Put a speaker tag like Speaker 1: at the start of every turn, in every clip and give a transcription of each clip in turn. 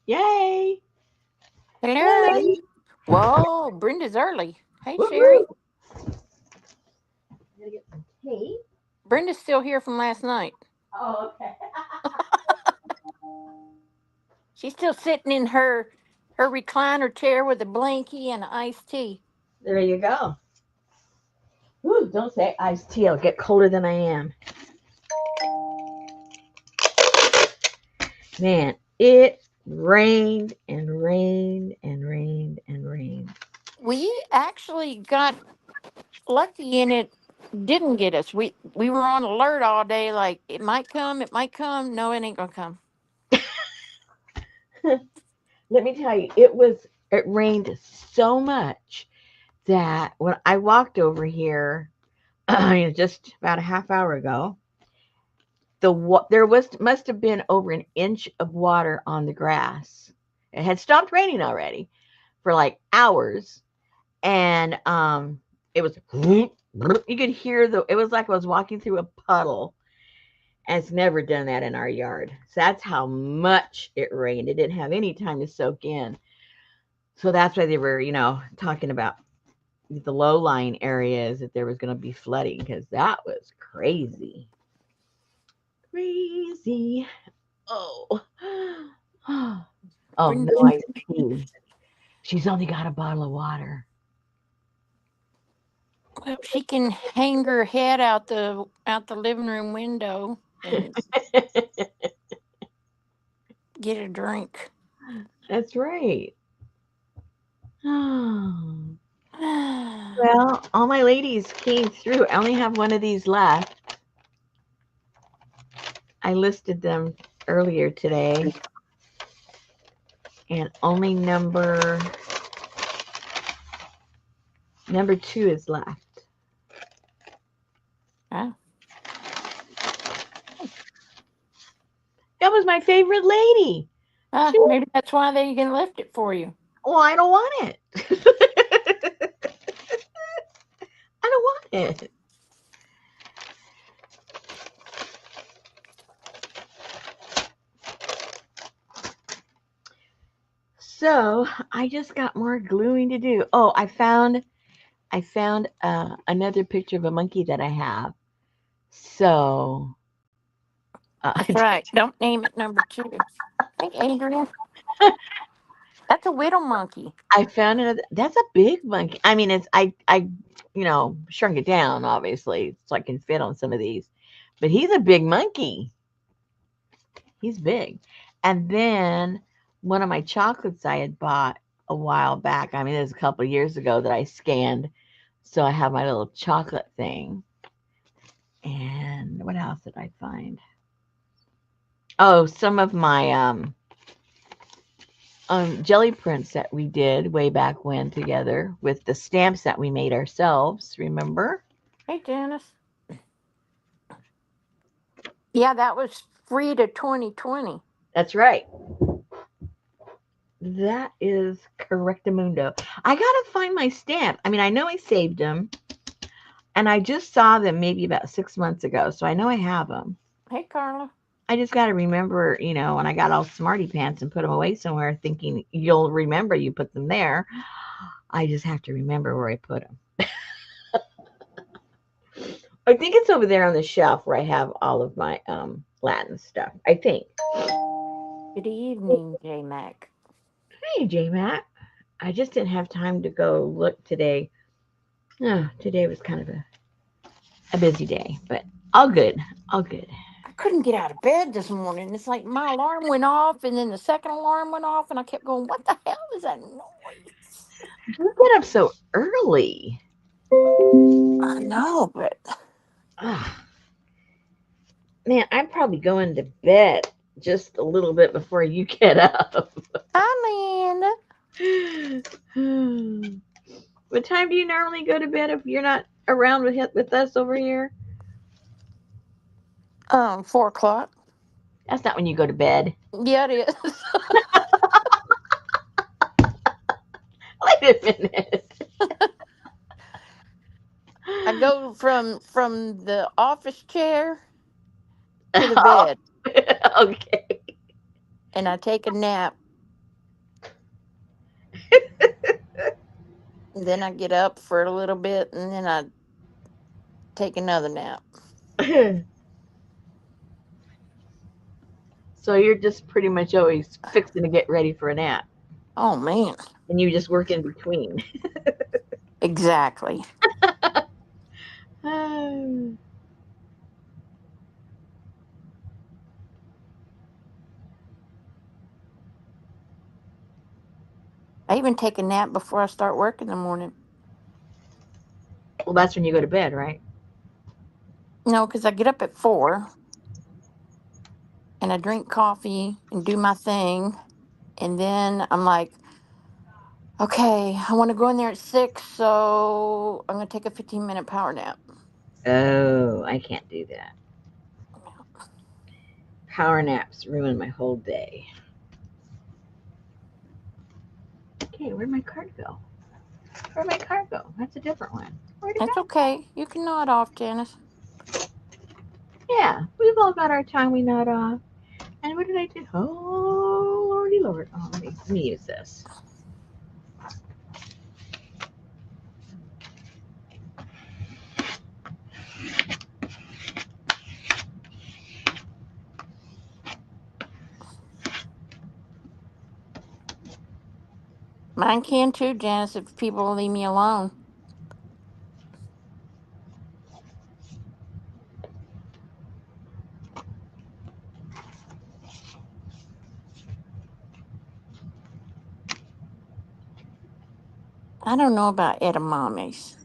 Speaker 1: Yay!
Speaker 2: Hello.
Speaker 1: Hello.
Speaker 2: Whoa, Brenda's early. Hey, Sherry.
Speaker 1: Woo-hoo. Gotta get some tea.
Speaker 2: Brenda's still here from last night.
Speaker 1: Oh, okay.
Speaker 2: She's still sitting in her recliner chair with a blankie and an iced tea.
Speaker 1: There you go. Ooh, don't say iced tea. I'll get colder than I am. Man, it rained and rained and rained and rained.
Speaker 2: We actually got lucky and it didn't get us. We were on alert all day, like it might come, it might come. No, it ain't gonna come.
Speaker 1: Let me tell you, it rained so much that when I walked over here just about a half hour ago, there was must have been over an inch of water on the grass. It had stopped raining already for like hours, and it was you could hear the it was like I was walking through a puddle. And it's never done that in our yard. So that's how much it rained. It didn't have any time to soak in. So that's why they were, talking about the low lying areas that there was going to be flooding because that was crazy. Crazy. Oh. Oh, no
Speaker 2: Brenda,
Speaker 1: iced tea. She's only got a bottle of water.
Speaker 2: well, she can hang her head out the living room window and get a drink.
Speaker 1: That's right. Oh. Well, all my ladies came through. I only have one of these left. I listed them earlier today, and only number two is left.
Speaker 2: Ah,
Speaker 1: That was my favorite lady. She,
Speaker 2: maybe that's why they can lift it for you.
Speaker 1: well, I don't want it. I don't want it. So I just got more gluing to do. Oh, I found another picture of a monkey that I have. So
Speaker 2: That's right. Don't name it number two. Hey, Adrian, that's a widow monkey.
Speaker 1: I found another. That's a big monkey. I mean, I shrunk it down obviously so I can fit on some of these, but he's a big monkey. He's big. And then one of my chocolates I had bought a while back. I mean, it was a couple of years ago that I scanned. So I have my little chocolate thing. And what else did I find? Oh, some of my jelly prints that we did way back when together with the stamps that we made ourselves. Remember?
Speaker 2: Hey, Janice. Yeah, that was free to 2020.
Speaker 1: That's right. That is correctamundo. I gotta find my stamp. I mean, I know I saved them, and I just saw them maybe about 6 months ago, so I know I have them.
Speaker 2: Hey, Carla.
Speaker 1: I just got to remember, when I got all smarty pants and put them away somewhere, thinking you'll remember you put them there. I just have to remember where I put them. I think it's over there on the shelf where I have all of my Latin stuff. I think.
Speaker 2: Good evening, J Mac.
Speaker 1: Hey, J Mac. I just didn't have time to go look today. Oh, today was kind of a busy day, but all good. All good.
Speaker 2: I couldn't get out of bed this morning. It's like my alarm went off, and then the second alarm went off, and I kept going, "What the hell is that noise?"
Speaker 1: You get up so early.
Speaker 2: I know, but
Speaker 1: Ah, man, I'm probably going to bed just a little bit before you get up.
Speaker 2: hi, Linda.
Speaker 1: What time do you normally go to bed if you're not around with us over here?
Speaker 2: 4 o'clock.
Speaker 1: That's not when you go to bed.
Speaker 2: Yeah, it is.
Speaker 1: Wait a minute.
Speaker 2: I go from the office chair to the
Speaker 1: Oh,
Speaker 2: bed,
Speaker 1: okay.
Speaker 2: and I take a nap And then I get up for a little bit and then I take another nap.
Speaker 1: So you're just pretty much always fixing to get ready for a nap,
Speaker 2: Oh man.
Speaker 1: and you just work in between.
Speaker 2: Exactly. I even take a nap before I start work in the morning.
Speaker 1: Well, that's when you go to bed, right?
Speaker 2: No, because I get up at 4 and I drink coffee and do my thing. And then I'm like, okay, I want to go in there at 6, so I'm going to take a 15-minute power nap.
Speaker 1: Oh, I can't do that. Power naps ruin my whole day. Okay, where'd my card go? Where'd my card go? That's a different one. Where'd it
Speaker 2: That's
Speaker 1: go?
Speaker 2: okay. You can nod off, Janice.
Speaker 1: Yeah, we've all got our time we nod off. And what did I do? Oh, lordy lord. Oh, let me use this.
Speaker 2: Mine can too, Janice, if people will leave me alone. I don't know about edamames.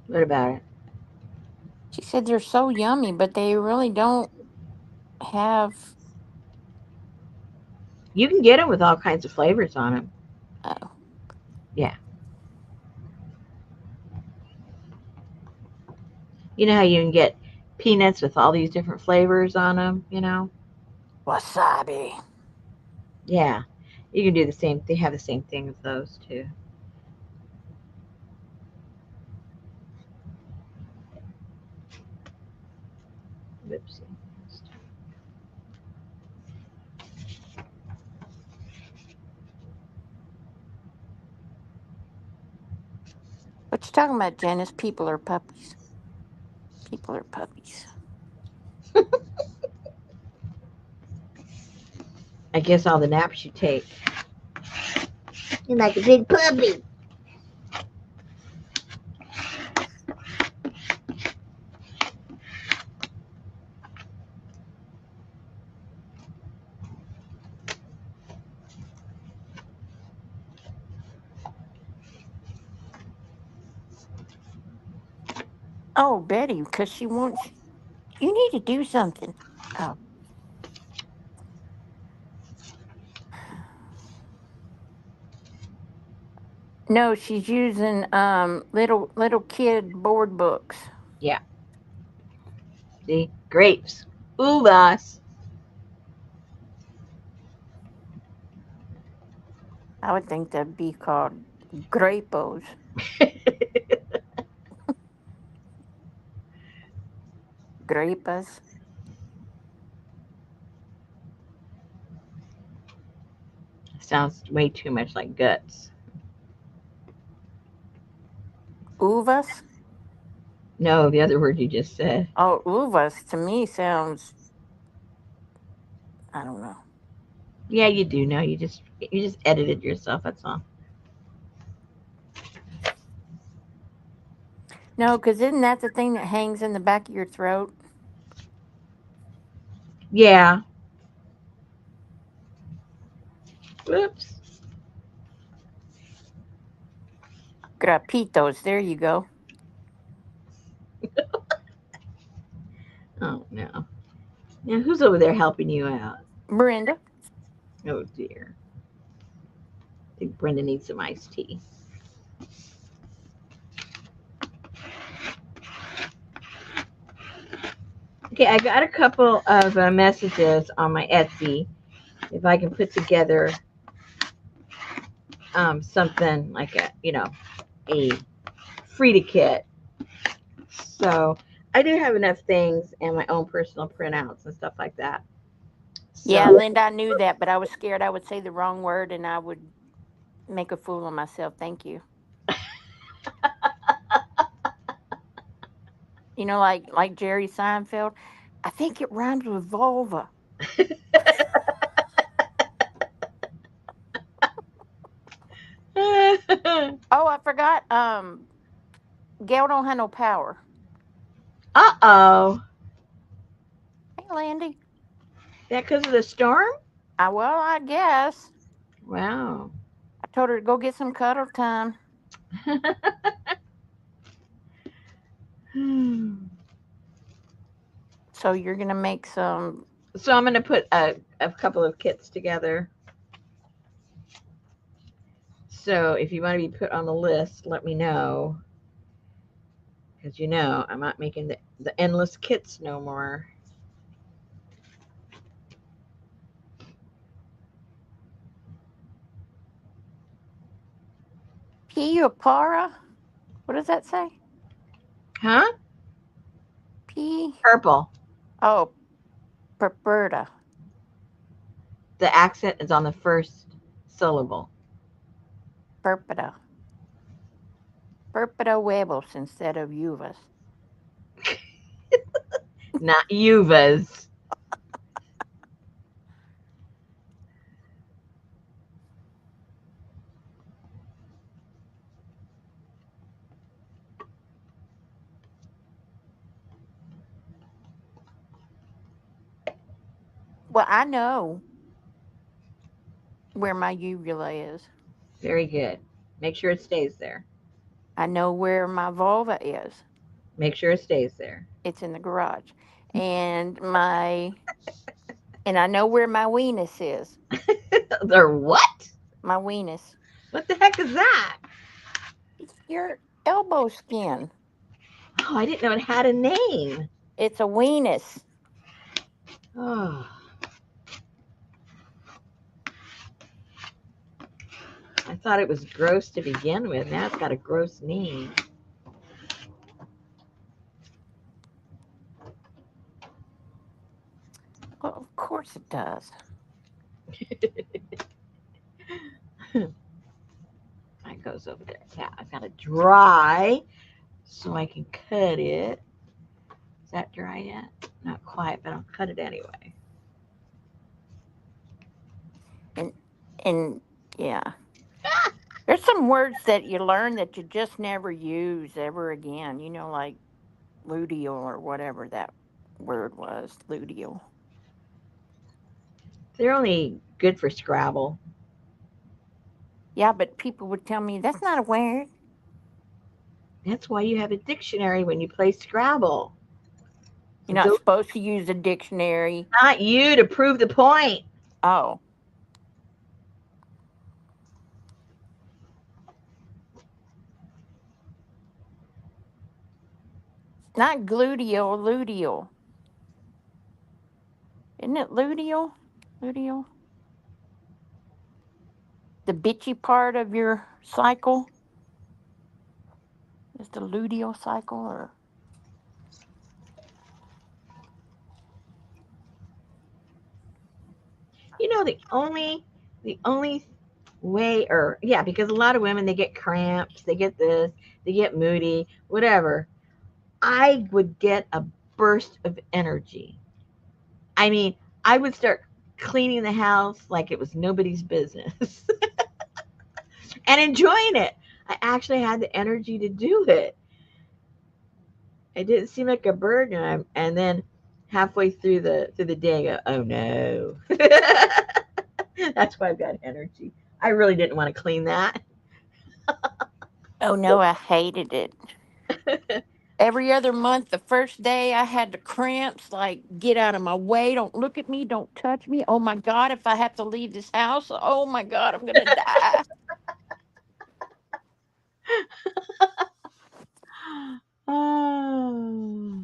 Speaker 1: What about it?
Speaker 2: She said they're so yummy, but they really don't have.
Speaker 1: You can get them with all kinds of flavors on them.
Speaker 2: Oh,
Speaker 1: Yeah. You know how you can get peanuts with all these different flavors on them, you know?
Speaker 2: wasabi.
Speaker 1: Yeah. You can do the same. They have the same thing with those too. Whoopsie.
Speaker 2: What you talking about, Janice? People are puppies. People are puppies.
Speaker 1: I guess all the naps you take. You're like a big puppy.
Speaker 2: Oh, Betty, because she wants. You need to do something. Oh, no, she's using little kid board books.
Speaker 1: Yeah. See? Grapes. Uvas.
Speaker 2: I would think that'd be called grapos. Grapas.
Speaker 1: Sounds way too much like guts.
Speaker 2: Uvas.
Speaker 1: No, the other word you just said.
Speaker 2: Oh, uvas to me sounds. I don't know.
Speaker 1: Yeah, you do know. You just edited yourself. That's all.
Speaker 2: No, because isn't that the thing that hangs in the back of your throat?
Speaker 1: Yeah. Whoops.
Speaker 2: Grapitos. There you go.
Speaker 1: Oh no. Now who's over there helping you out?
Speaker 2: Brenda.
Speaker 1: Oh dear. I think Brenda needs some iced tea. Okay, I got a couple of messages on my Etsy. If I can put together something like a free to kit. So I do have enough things and my own personal printouts and stuff like that.
Speaker 2: Yeah,
Speaker 1: So
Speaker 2: Linda, I knew that, but I was scared I would say the wrong word and I would. make a fool of myself. Thank you. Like Jerry Seinfeld. I think it rhymes with vulva. Oh, I forgot. Gail don't have no power.
Speaker 1: Uh-oh.
Speaker 2: Hey, Landy.
Speaker 1: That because of the storm?
Speaker 2: I guess.
Speaker 1: Wow.
Speaker 2: I told her to go get some cuddle time. So you're gonna make some.
Speaker 1: So I'm going to put a couple of kits together. So if you want to be put on the list, let me know. Because I'm not making the endless kits no more.
Speaker 2: Piopara? What does that say?
Speaker 1: Huh?
Speaker 2: P.
Speaker 1: Purple.
Speaker 2: Oh, Perperta.
Speaker 1: The accent is on the first syllable.
Speaker 2: Perpeta. Perpeta huevos instead of uvas.
Speaker 1: Not Yuvas.
Speaker 2: Well, I know where my uvula is.
Speaker 1: Very good. Make sure it stays there.
Speaker 2: I know where my vulva is.
Speaker 1: Make sure it stays there.
Speaker 2: It's in the garage. And I know where my weenus is.
Speaker 1: Or what?
Speaker 2: My weenus.
Speaker 1: What the heck is that?
Speaker 2: It's your elbow skin.
Speaker 1: Oh, I didn't know it had a name.
Speaker 2: It's a weenus.
Speaker 1: Oh, I thought it was gross to begin with. Now it's got a gross name.
Speaker 2: Well, of course it does.
Speaker 1: That goes over there. Yeah, I've got to dry so I can cut it. Is that dry yet? Not quite, but I'll cut it anyway.
Speaker 2: And and yeah. There's some words that you learn that you just never use ever again. Like luteal or whatever that word was. Luteal.
Speaker 1: They're only good for Scrabble.
Speaker 2: Yeah, but people would tell me that's not a word.
Speaker 1: That's why you have a dictionary when you play Scrabble.
Speaker 2: You're
Speaker 1: So
Speaker 2: not
Speaker 1: don't,
Speaker 2: supposed to use a dictionary.
Speaker 1: not you to prove the point.
Speaker 2: Oh, not gluteal, luteal. Isn't it luteal? Luteal? The bitchy part of your cycle is the luteal cycle, or
Speaker 1: The only way, or yeah, because a lot of women, they get cramps, they get this, they get moody, whatever. I would get a burst of energy. I mean, I would start cleaning the house like it was nobody's business and enjoying it. I actually had the energy to do it. It didn't seem like a burden. And then halfway through the day, I go, oh no. That's why I've got energy. I really didn't want to clean that.
Speaker 2: oh no, I hated it. Every other month, the first day I had the cramps, like, get out of my way, don't look at me, don't touch me. Oh my God, if I have to leave this house, oh my God, I'm gonna die.
Speaker 1: Oh.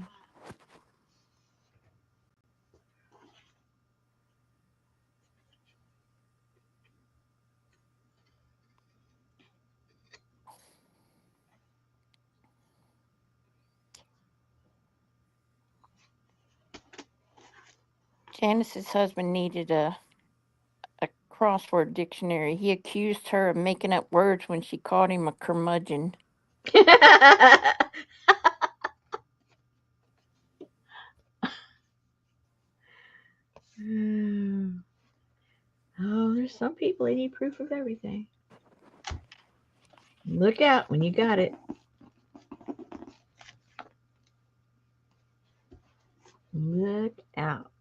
Speaker 2: Janice's husband needed a crossword dictionary. He accused her of making up words when she called him a curmudgeon.
Speaker 1: Oh, there's some people they need proof of everything. Look out when you got it. Look out.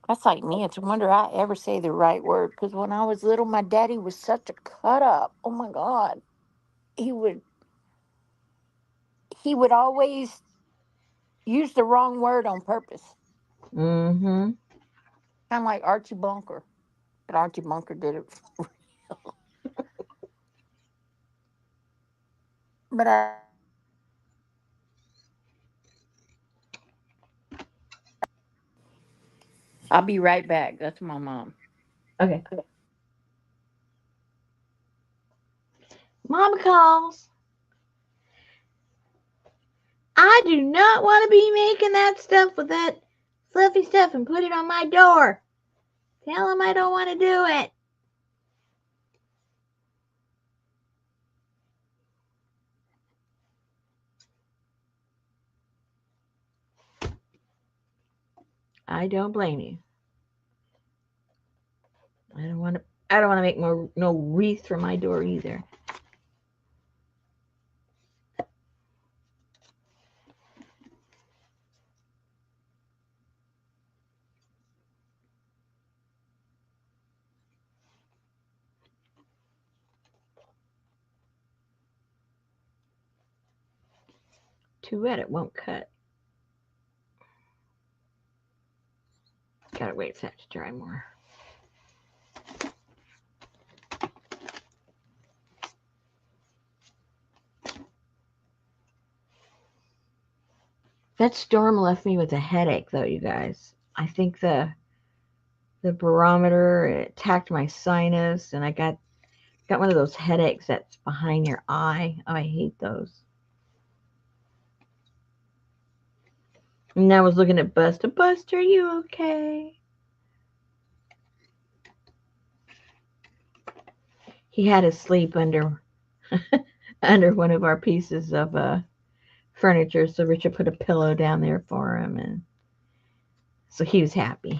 Speaker 2: That's like me. It's a wonder I ever say the right word. Because when I was little, my daddy was such a cut up. Oh my God. He would he would always use the wrong word on purpose.
Speaker 1: Mm-hmm.
Speaker 2: Kind of like Archie Bunker. But Archie Bunker did it for real. But I'll be right back. That's my mom.
Speaker 1: Okay. Mama calls. I do not want to be making that stuff with that fluffy stuff and put it on my door. Tell him I don't want to do it. I don't blame you. I don't want to. I don't want to make no wreath for my door either. Too wet, it won't cut. Gotta wait for that to dry more. That storm left me with a headache, though, you guys. I think the barometer attacked my sinus, and I got one of those headaches that's behind your eye. Oh, I hate those. And I was looking at Buster. Buster, are you okay? He had to sleep under under one of our pieces of furniture, so Richard put a pillow down there for him, and so he was happy.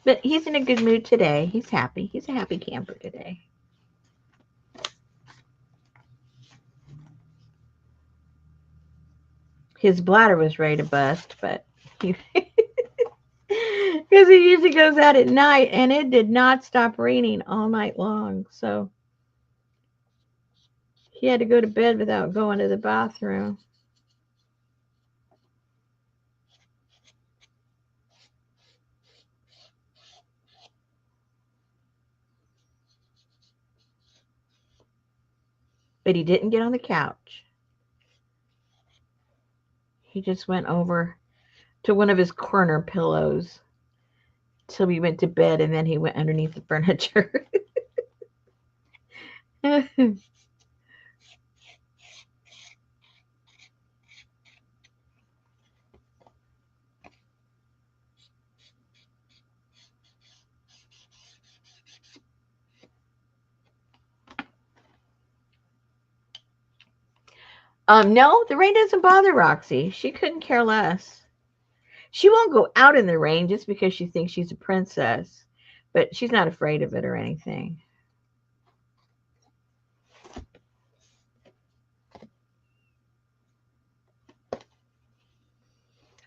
Speaker 1: But he's in a good mood today. He's happy. He's a happy camper today. His bladder was ready to bust, but he because he usually goes out at night, and it did not stop raining all night long. So he had to go to bed without going to the bathroom. But he didn't get on the couch. He just went over to one of his corner pillows till we went to bed, and then he went underneath the furniture. No, the rain doesn't bother Roxy. She couldn't care less. She won't go out in the rain just because she thinks she's a princess, but she's not afraid of it or anything.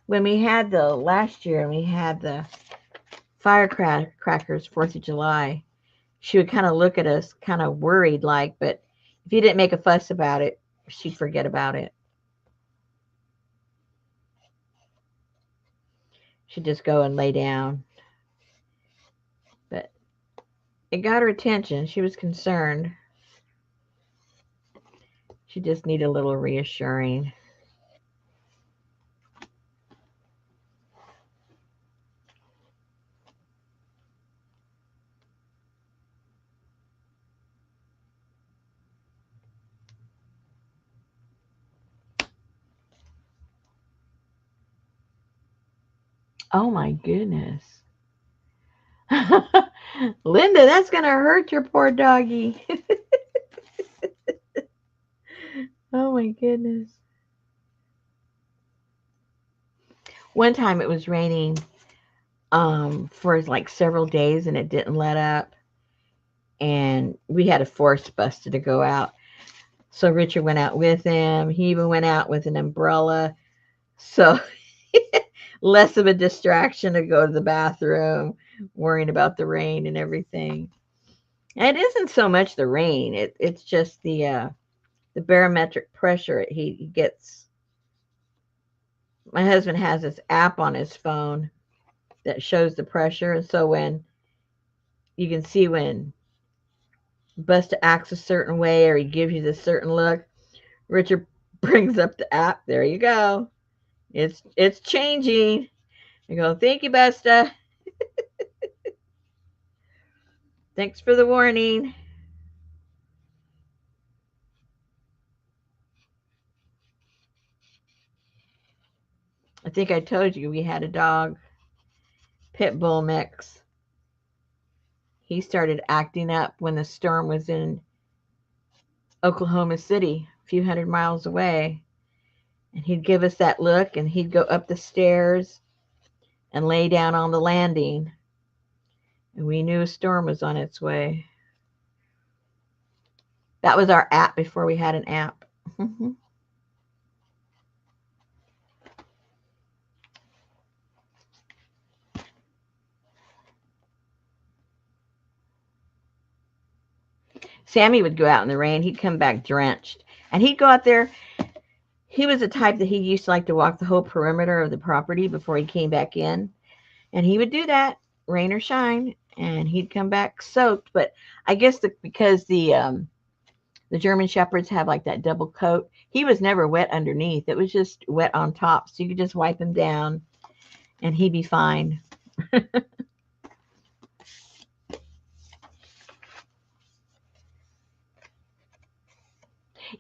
Speaker 1: When we had the last year and we had the firecrackers, 4th of July, she would kind of look at us kind of worried like, but if you didn't make a fuss about it, she'd forget about it. She'd just go and lay down. It got her attention. She was concerned. She just needed a little reassuring. Oh my goodness. Linda, that's going to hurt your poor doggy. Oh my goodness. One time it was raining for like several days and it didn't let up. And we had a force buster to go out. So Richard went out with him. He even went out with an umbrella. So less of a distraction to go to the bathroom, worrying about the rain and everything. And it isn't so much the rain. It's just the barometric pressure he gets. My husband has this app on his phone that shows the pressure. And so when you can see when Busta acts a certain way or he gives you this certain look, Richard brings up the app. There you go. It's changing. You go, thank you, Busta. Thanks for the warning. I think I told you we had a dog, pit bull mix. He started acting up when the storm was in Oklahoma City, a few hundred miles away. And he'd give us that look and he'd go up the stairs and lay down on the landing. And we knew a storm was on its way. That was our app before we had an app. Sammy would go out in the rain. He'd come back drenched. And he'd go out there. He was the type that he used to like to walk the whole perimeter of the property before he came back in. And he would do that, rain or shine, and he'd come back soaked. But I guess because the German Shepherds have like that double coat, he was never wet underneath. It was just wet on top. So you could just wipe him down and he'd be fine.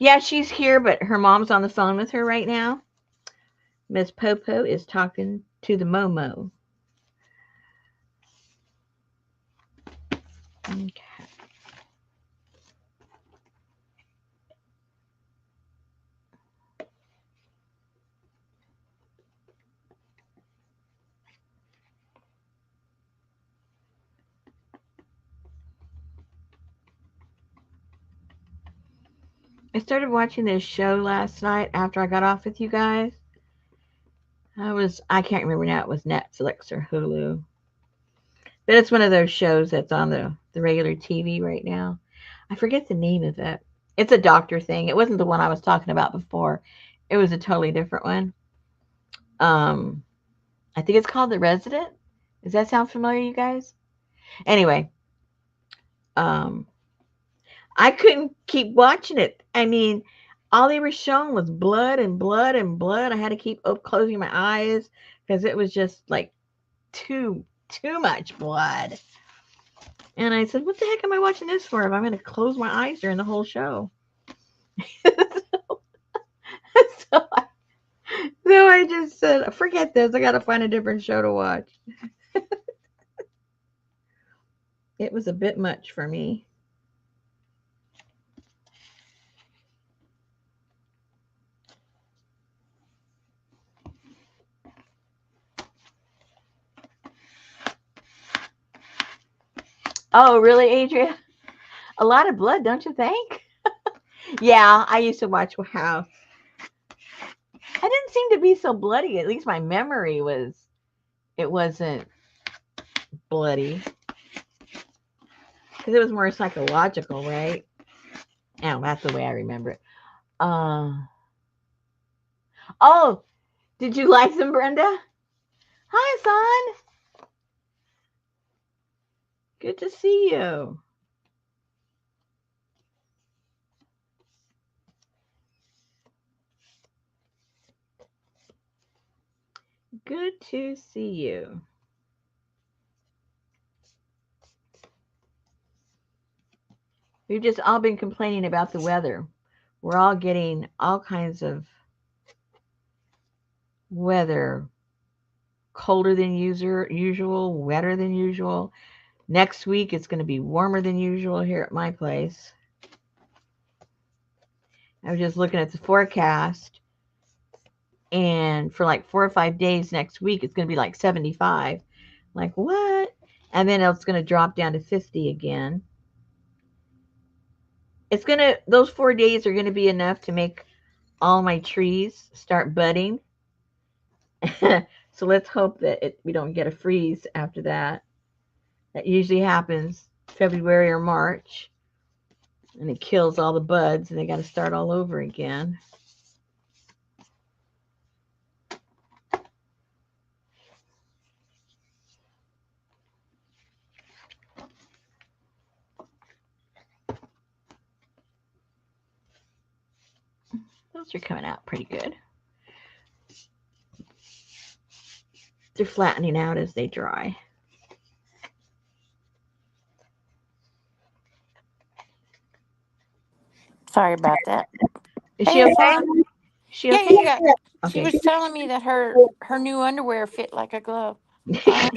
Speaker 1: Yeah, she's here, but her mom's on the phone with her right now. Miss Popo is talking to the Momo. Okay. I started watching this show last night after I got off with you guys. I can't remember now, it was Netflix or Hulu. But it's one of those shows that's on the regular TV right now. I forget the name of it. It's a doctor thing. It wasn't the one I was talking about before. It was a totally different one. I think it's called The Resident. Does that sound familiar, you guys? Anyway, I couldn't keep watching it. I mean, all they were showing was blood and blood and blood. I had to keep closing my eyes because it was just like too much blood. And I said, what the heck am I watching this for if I'm going to close my eyes during the whole show? so I just said, forget this. I got to find a different show to watch. It was a bit much for me. Oh, really, Adria? A lot of blood, don't you think? Yeah, I used to watch House. I didn't seem to be so bloody. At least my memory it wasn't bloody. Because it was more psychological, right? Oh, that's the way I remember it. Oh, did you like them, Brenda? Hi, son. Good to see you. Good to see you. We've just all been complaining about the weather. We're all getting all kinds of weather, colder than usual, wetter than usual. Next week it's going to be warmer than usual here at my place. I was just looking at the forecast, and for like 4 or 5 days next week, it's going to be like 75. Like, what? And then it's going to drop down to 50 again. Those 4 days are going to be enough to make all my trees start budding. So let's hope that we don't get a freeze after that. That usually happens February or March, and it kills all the buds, and they got to start all over again. Those are coming out pretty good. They're flattening out as they dry.
Speaker 2: Sorry about that.
Speaker 1: Is
Speaker 2: Hey,
Speaker 1: she okay?
Speaker 2: Yvonne.
Speaker 1: Is she
Speaker 2: Yeah,
Speaker 1: okay?
Speaker 2: yeah, yeah. She
Speaker 1: Okay.
Speaker 2: was telling me that her new underwear fit like a glove. Uh,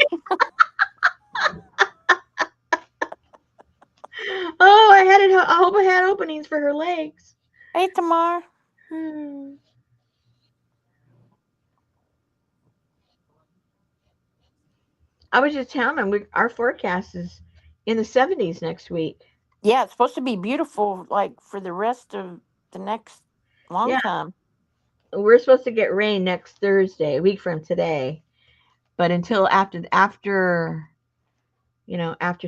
Speaker 1: Oh, I had it. I hope I had openings for her legs.
Speaker 2: hey, Tamar.
Speaker 1: Hmm. I was just telling them our forecast is in the 70s next week.
Speaker 2: Yeah, it's supposed to be beautiful, like for the rest of the next long
Speaker 1: Yeah,
Speaker 2: time.
Speaker 1: we're supposed to get rain next Thursday, a week from today. But until after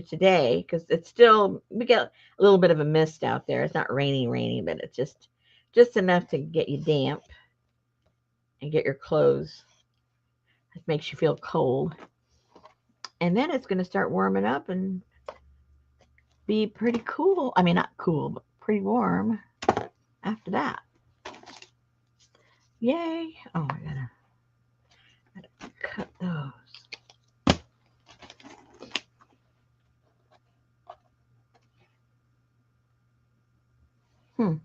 Speaker 1: today, because it's still we get a little bit of a mist out there. It's not raining, but it's just enough to get you damp and get your clothes. It makes you feel cold, and then it's going to start warming up and be pretty cool. I mean, not cool, but pretty warm after that. Yay! Oh, I gotta cut those. Hmm.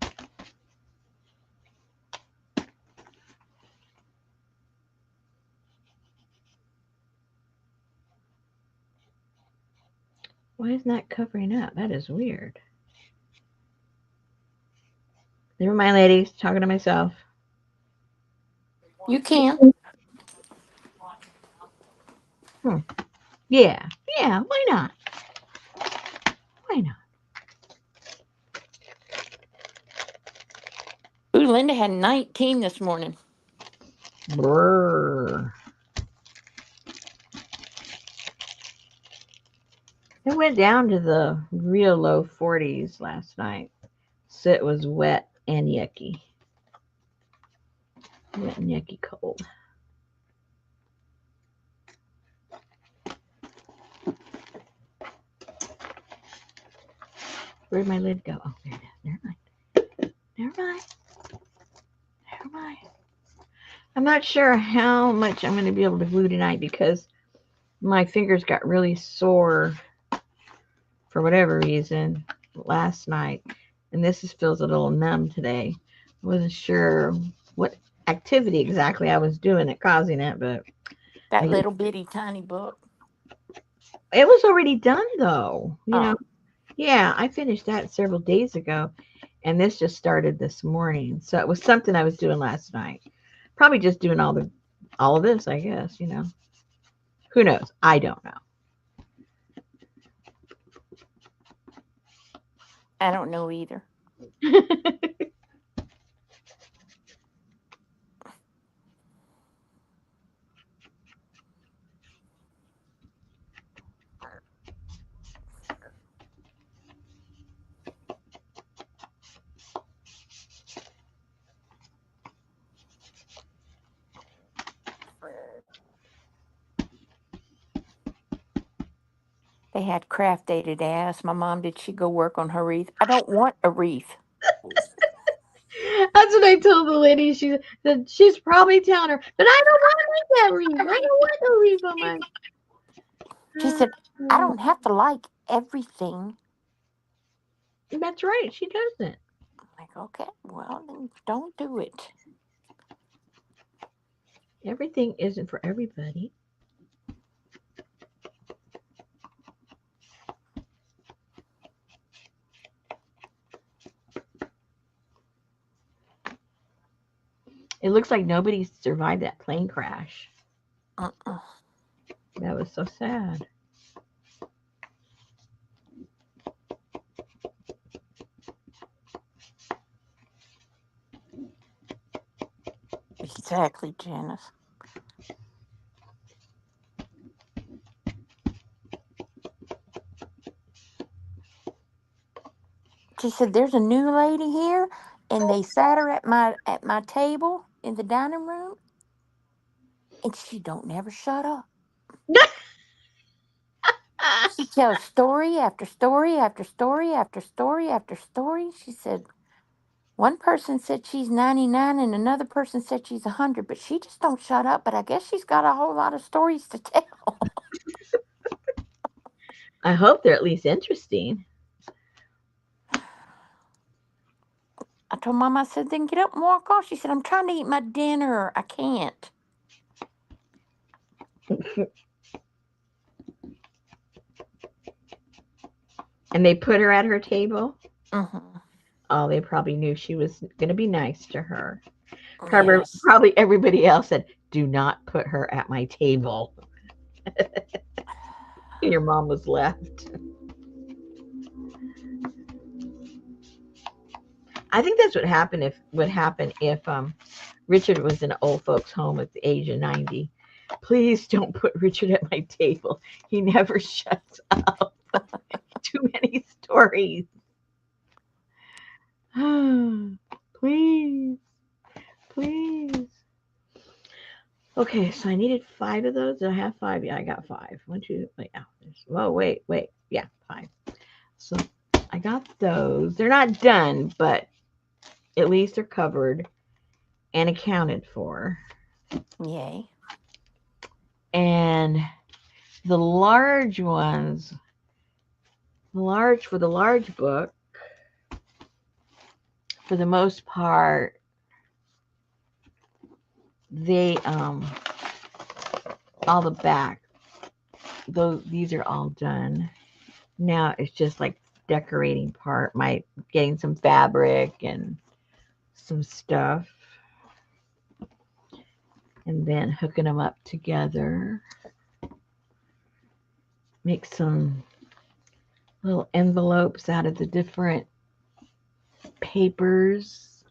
Speaker 1: Why isn't that covering up? That is weird. Never mind, ladies. Talking to myself.
Speaker 2: You can.
Speaker 1: Hmm. Yeah. Yeah. Why not? Why not?
Speaker 2: Ooh, Linda had 19 this morning.
Speaker 1: Brrr. It went down to the real low 40s last night. So it was wet and yucky. Wet and yucky cold. Where'd my lid go? Oh, there it is. Never mind. Never mind. Never mind. I'm not sure how much I'm going to be able to glue tonight because my fingers got really sore for whatever reason last night. And feels a little numb today. I wasn't sure what activity exactly I was doing that causing it, but
Speaker 2: That
Speaker 1: I guess
Speaker 2: little bitty tiny book.
Speaker 1: it was already done though.
Speaker 2: Oh,
Speaker 1: Yeah, I finished that several days ago, and this just started this morning. So it was something I was doing last night. Probably just doing all of this, I guess. Who knows? I don't
Speaker 2: I don't know either.
Speaker 1: know.
Speaker 2: They had craft day today. I asked my mom, did she go work on her wreath? I don't want a wreath.
Speaker 1: That's what I told the lady. She said she's probably telling her, but I don't want to make that wreath. I don't want no wreath on
Speaker 2: She said, I don't have to like everything.
Speaker 1: That's right. She doesn't.
Speaker 2: I'm like, okay, well, then don't do it.
Speaker 1: Everything isn't for everybody. It looks like nobody survived that plane crash.
Speaker 2: Uh-uh.
Speaker 1: That was so sad.
Speaker 2: Exactly, Janice. She said, "There's a new lady here, and they sat her at my table in the dining room, and she don't never shut up. She tells story after story after story after story after story." She said, "One person said she's 99, and another person said she's 100, but she just don't shut up. But I guess she's got a whole lot of stories to tell."
Speaker 1: I hope they're at least interesting.
Speaker 2: I told Mom, I said, "Then get up and walk off." She said, "I'm trying to eat my dinner. I can't."
Speaker 1: And they put her at her table.
Speaker 2: Mm-hmm.
Speaker 1: Oh, they probably knew she was going to be nice to her.
Speaker 2: Yes.
Speaker 1: Probably everybody else said, "Do not put her at my table." Your mom was left. I think that's what happened if would happen if Richard was in an old folks' home at the age of 90. Please don't put Richard at my table. He never shuts up. Too many stories. Please, please. Okay, so I needed 5 of those. Did I have 5? Yeah, I got 5. One, two, wait, oh, whoa, wait. Yeah, 5. So I got those. They're not done, but at least they're covered and accounted for.
Speaker 2: Yay.
Speaker 1: And the large ones, for the large book, for the most part, they all the back, these are all done. Now it's just like decorating part, my getting some fabric and some stuff, and then hooking them up together. Make some little envelopes out of the different papers,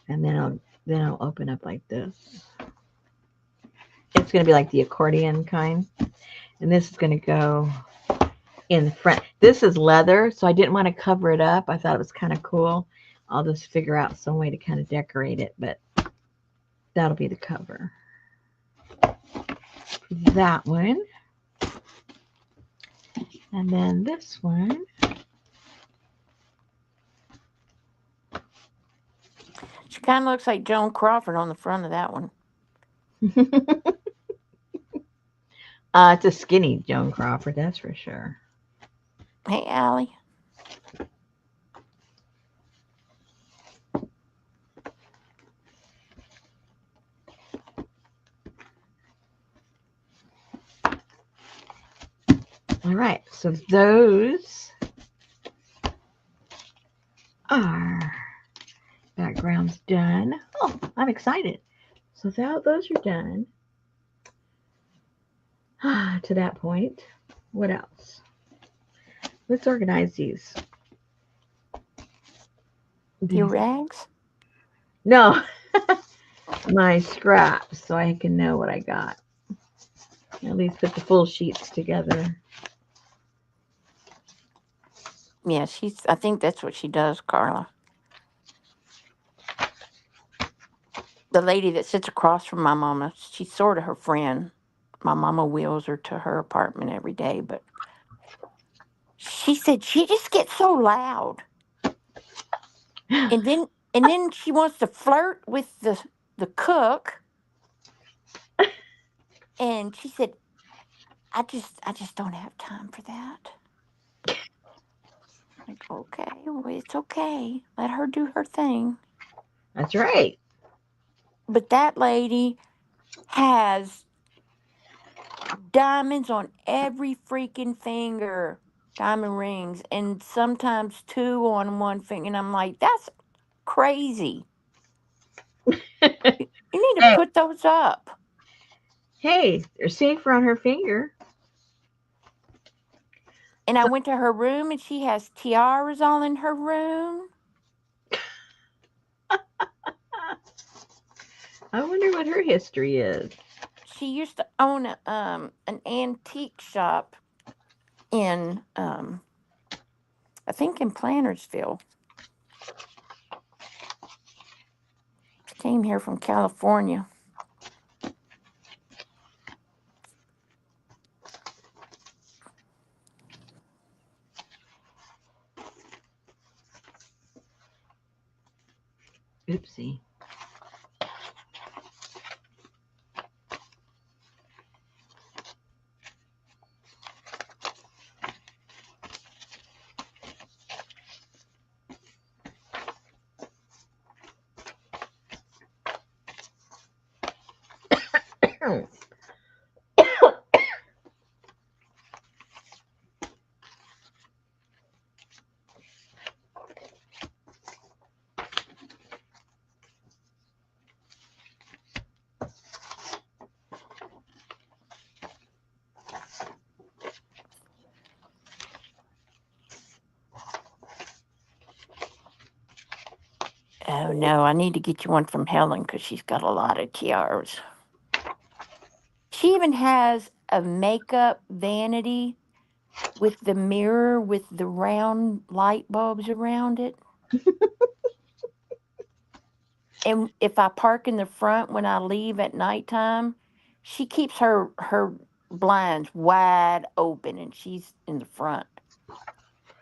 Speaker 1: and then I'll open up like this. It's going to be like the accordion kind, and this is going to go in the front. This is leather, so I didn't want to cover it up. I thought it was kind of cool. I'll just figure out some way to kind of decorate it, but that'll be the cover. That one. And then this one.
Speaker 2: She kind of looks like Joan Crawford on the front of that one.
Speaker 1: It's a skinny Joan Crawford, that's for sure.
Speaker 2: Hey, Allie.
Speaker 1: All right, so those are backgrounds done. Oh, I'm excited. So those are done. To that point, what else? Let's organize these.
Speaker 2: Your rags?
Speaker 1: No, my scraps, so I can know what I got. At least put the full sheets together.
Speaker 2: Yeah, I think that's what she does, Carla. The lady that sits across from my mama, she's sort of her friend. My mama wheels her to her apartment every day, but she said she just gets so loud. And then she wants to flirt with the cook, and she said, I just don't have time for that. Like, okay, well, it's okay. Let her do her thing.
Speaker 1: That's right.
Speaker 2: But that lady has diamonds on every freaking finger, diamond rings, and sometimes two on one finger. And I'm like, that's crazy. You need to
Speaker 1: Hey,
Speaker 2: put those up.
Speaker 1: hey, they're safer on her finger.
Speaker 2: And I
Speaker 1: So
Speaker 2: went to her room, and she has tiaras all in her room.
Speaker 1: I wonder what her history is.
Speaker 2: She used to own an antique shop in I think in Plantersville. She came here from California.
Speaker 1: Oopsie.
Speaker 2: Oh no, I need to get you one from Helen because she's got a lot of tiaras. She even has a makeup vanity with the mirror with the round light bulbs around it. And if I park in the front when I leave at nighttime, she keeps her blinds wide open and she's in the front.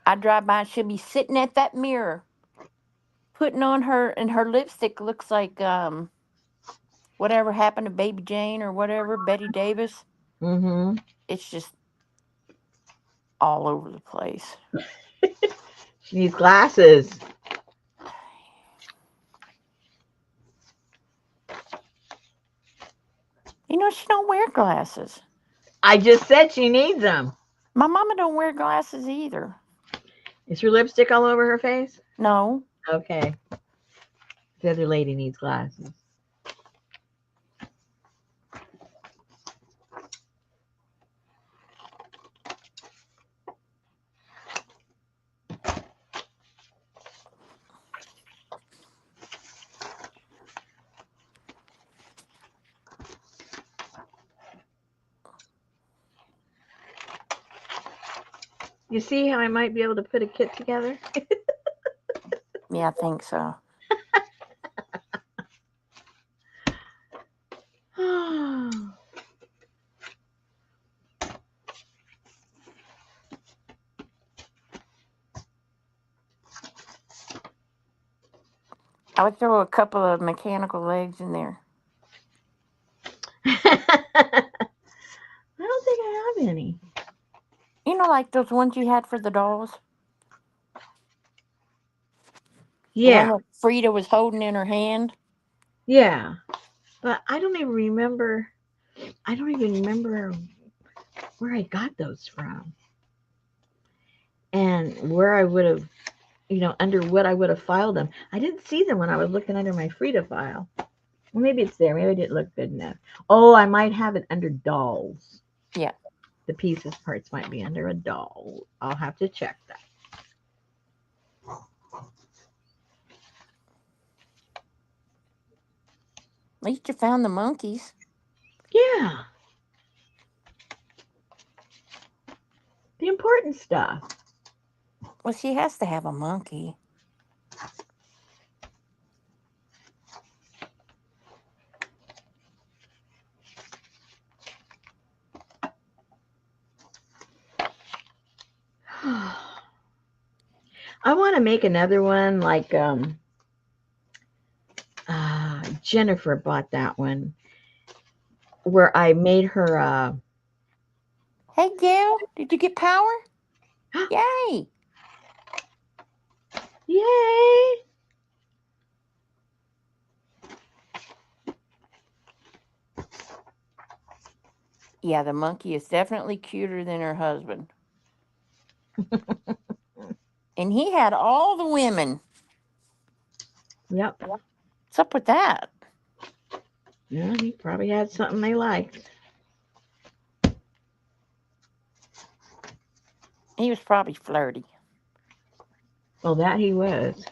Speaker 2: I drive by and she'll be sitting at that mirror putting on her, and her lipstick looks like whatever happened to Baby Jane or whatever, Betty Davis.
Speaker 1: Mm-hmm.
Speaker 2: It's just all over the place.
Speaker 1: She needs glasses.
Speaker 2: You know, she don't wear glasses.
Speaker 1: I just said she needs them.
Speaker 2: My mama don't wear glasses either.
Speaker 1: Is her lipstick all over her face?
Speaker 2: No.
Speaker 1: Okay. The other lady needs glasses. You see how I might be able to put a kit together?
Speaker 2: Yeah, I think so. I would throw a couple of mechanical legs in there.
Speaker 1: I don't think I have any.
Speaker 2: You know, like those ones you had for the dolls? The one
Speaker 1: Yeah,
Speaker 2: that Frida was holding in her hand?
Speaker 1: yeah. But I don't even remember. I don't even remember where I got those from and where I would have, under what I would have filed them. I didn't see them when I was looking under my Frida file. Well, maybe it's there. Maybe I didn't look good enough. Oh, I might have it under dolls.
Speaker 2: Yeah.
Speaker 1: The pieces parts might be under a doll. I'll have to check that.
Speaker 2: At least you found the monkeys.
Speaker 1: Yeah, the important stuff.
Speaker 2: Well, she has to have a monkey.
Speaker 1: I want to make another one like Jennifer bought that one where I made her
Speaker 2: Hey, Gail, did you get power? Yay!
Speaker 1: yay.
Speaker 2: Yeah, the monkey is definitely cuter than her husband. And he had all the women.
Speaker 1: Yep.
Speaker 2: What's up with that?
Speaker 1: Yeah, he probably had something they liked.
Speaker 2: He was probably flirty.
Speaker 1: Well, that he was.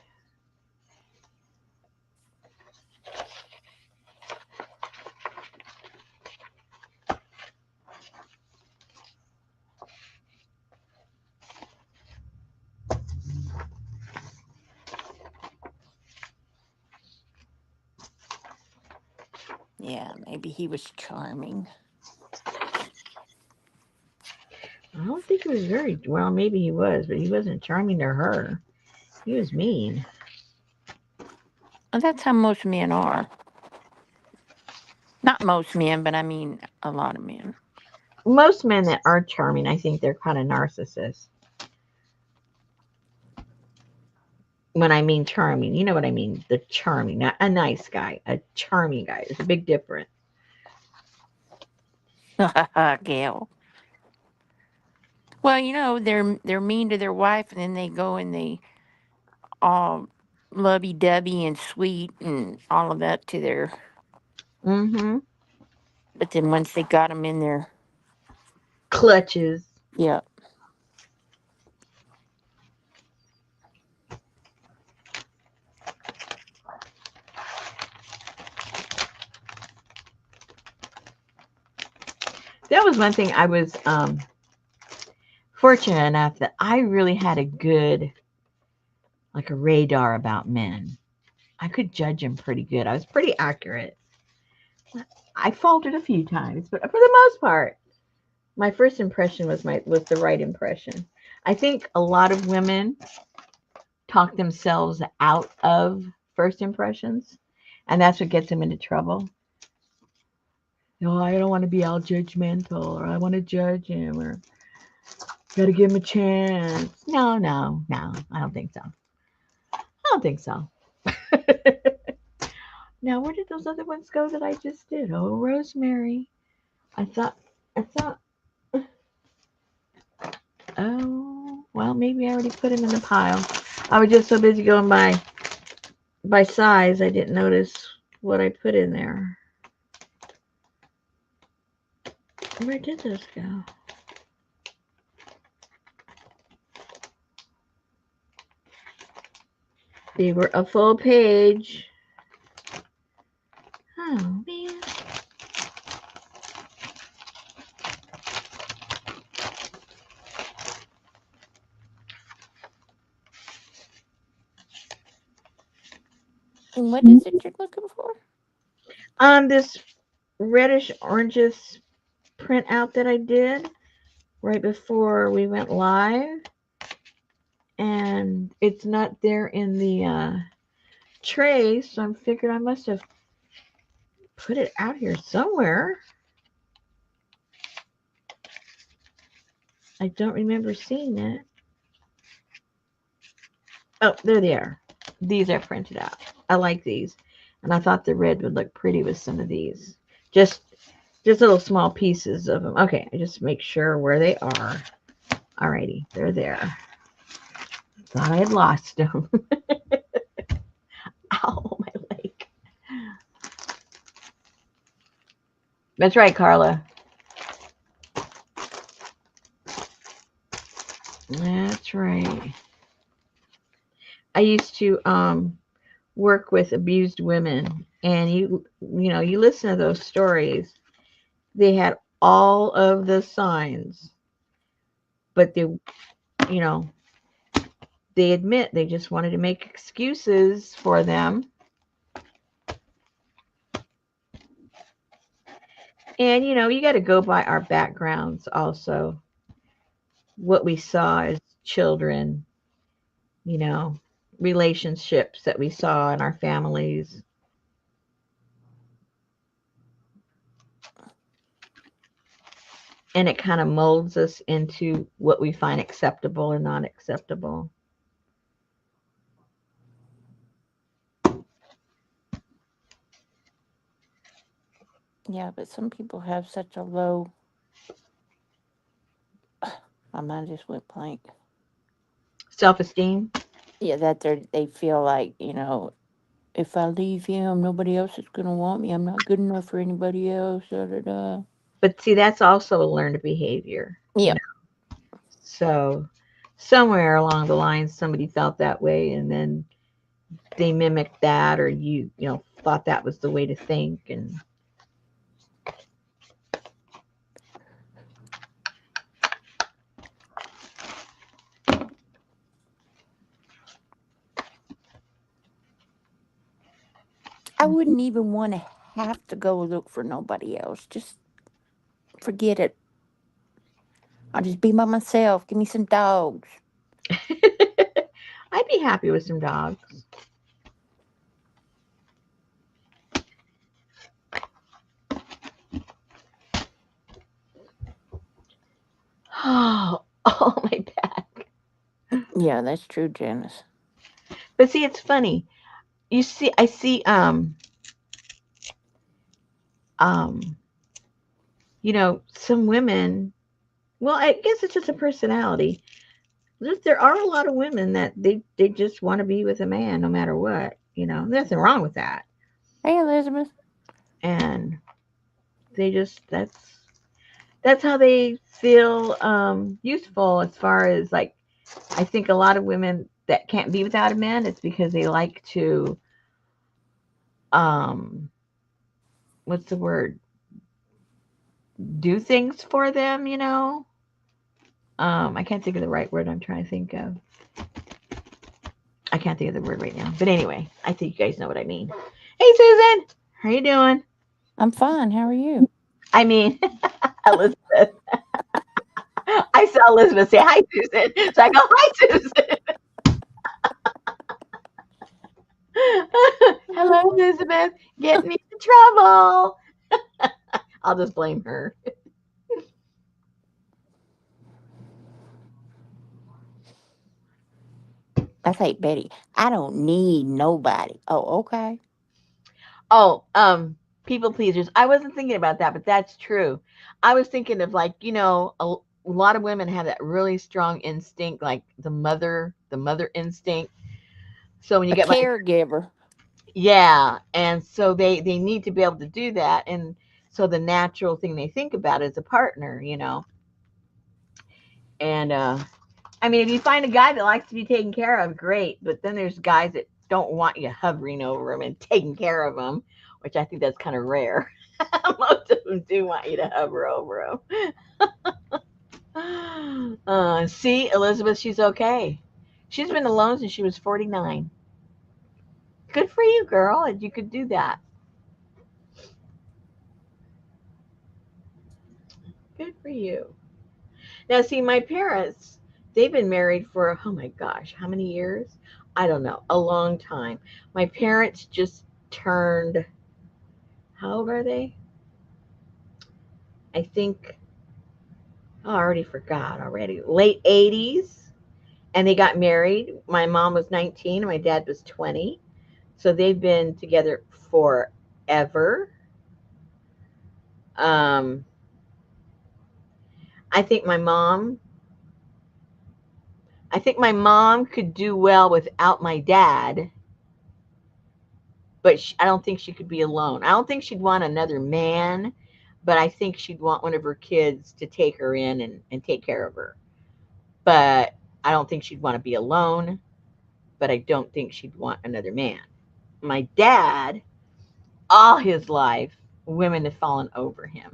Speaker 2: Yeah, maybe he was charming.
Speaker 1: I don't think he was very well. Maybe he was, but he wasn't charming to her. He was mean.
Speaker 2: And that's how most men are. Not most men, but I mean a lot of men.
Speaker 1: Most men that are charming, I think they're kind of narcissists. When I mean charming, you know what I mean. The charming, not a nice guy, a charming guy. There's a big difference.
Speaker 2: Gail. Well, they're mean to their wife, and then they go and they all lovey dovey and sweet and all of that to their.
Speaker 1: Mm-hmm.
Speaker 2: But then once they got them in there,
Speaker 1: Clutches.
Speaker 2: yeah.
Speaker 1: That was one thing I was fortunate enough that I really had a good, like a radar about men. I could judge them pretty good. I was pretty accurate. I faltered a few times, but for the most part, my first impression was the right impression. I think a lot of women talk themselves out of first impressions, and that's what gets them into trouble. No, I don't want to be all judgmental, or I want to judge him, or got to give him a chance. No, no, no, I don't think so. I don't think so. Now, where did those other ones go that I just did? Oh, Rosemary. I thought, oh, well, maybe I already put him in the pile. I was just so busy going by size, I didn't notice what I put in there. Where did those go? They were a full page. Oh, man.
Speaker 2: And what is it you're looking for?
Speaker 1: This reddish oranges printout that I did right before we went live, and it's not there in the tray, so I'm figured I must have put it out here somewhere. I don't remember seeing it. Oh, there they are. These are printed out. I like these, and I thought the red would look pretty with some of these. Just little small pieces of them. Okay, I just make sure where they are. Alrighty, they're there. Thought I had lost them. Ow, my leg. That's right, Carla. That's right. I used to work with abused women, and you listen to those stories. They had all of the signs, but you know they admit they just wanted to make excuses for them. And you got to go by our backgrounds also, what we saw as children, you know, relationships that we saw in our families. And it kind of molds us into what we find acceptable and not acceptable.
Speaker 2: Yeah, but some people have such a low. My mind just went blank.
Speaker 1: Self esteem.
Speaker 2: Yeah, that they feel like, if I leave him, nobody else is gonna want me. I'm not good enough for anybody else. Da, da, da.
Speaker 1: But see, that's also a learned behavior, you
Speaker 2: Yeah,
Speaker 1: know. So somewhere along the line, somebody felt that way, and then they mimicked that, or thought that was the way to think. And
Speaker 2: I wouldn't even want to have to go look for nobody else. Just forget it. I'll just be by myself. Give me some dogs.
Speaker 1: I'd be happy with some dogs. Oh, oh my back.
Speaker 2: Yeah, that's true, Janice.
Speaker 1: But see, it's funny. I see um some women. Well, I guess it's just a personality. There are a lot of women that they just want to be with a man no matter what. Nothing wrong with that.
Speaker 2: Hey, Elizabeth.
Speaker 1: And they just that's how they feel useful, as far as, like, I think a lot of women that can't be without a man, it's because they like to um what's the word, do things for them. I can't think of the right word I'm trying to think of. I can't think of the word right now, but anyway, I think you guys know what I mean. Hey, Susan, how you doing?
Speaker 2: I'm fine. How are you?
Speaker 1: I mean, Elizabeth. I saw Elizabeth say hi, Susan, so I go, hi, Susan. Hello, Elizabeth, getting me into trouble. I'll just blame her.
Speaker 2: That's like Betty. I don't need nobody. Oh, okay.
Speaker 1: Oh, people pleasers. I wasn't thinking about that, but that's true. I was thinking of, like, a lot of women have that really strong instinct, like the mother instinct. So when you
Speaker 2: A
Speaker 1: get like,
Speaker 2: caregiver.
Speaker 1: yeah, and so they need to be able to do that, and so the natural thing they think about is a partner. And I mean, if you find a guy that likes to be taken care of, great. But then there's guys that don't want you hovering over them and taking care of them, which I think that's kind of rare. Most of them do want you to hover over them. See, Elizabeth, she's okay. She's been alone since she was 49. Good for you, girl, and you could do that. Good for you. Now, see, my parents, they've been married for, oh my gosh, how many years? I don't know, a long time. My parents just turned, how old are they? I think, oh, I already forgot already. Late 80s. And they got married. My mom was 19 and my dad was 20. So they've been together forever. Um, I think my mom, I think my mom could do well without my dad, but I don't think she could be alone. I don't think she'd want another man, but I think she'd want one of her kids to take her in and take care of her. But I don't think she'd want to be alone, but I don't think she'd want another man. My dad, all his life, women have fallen over him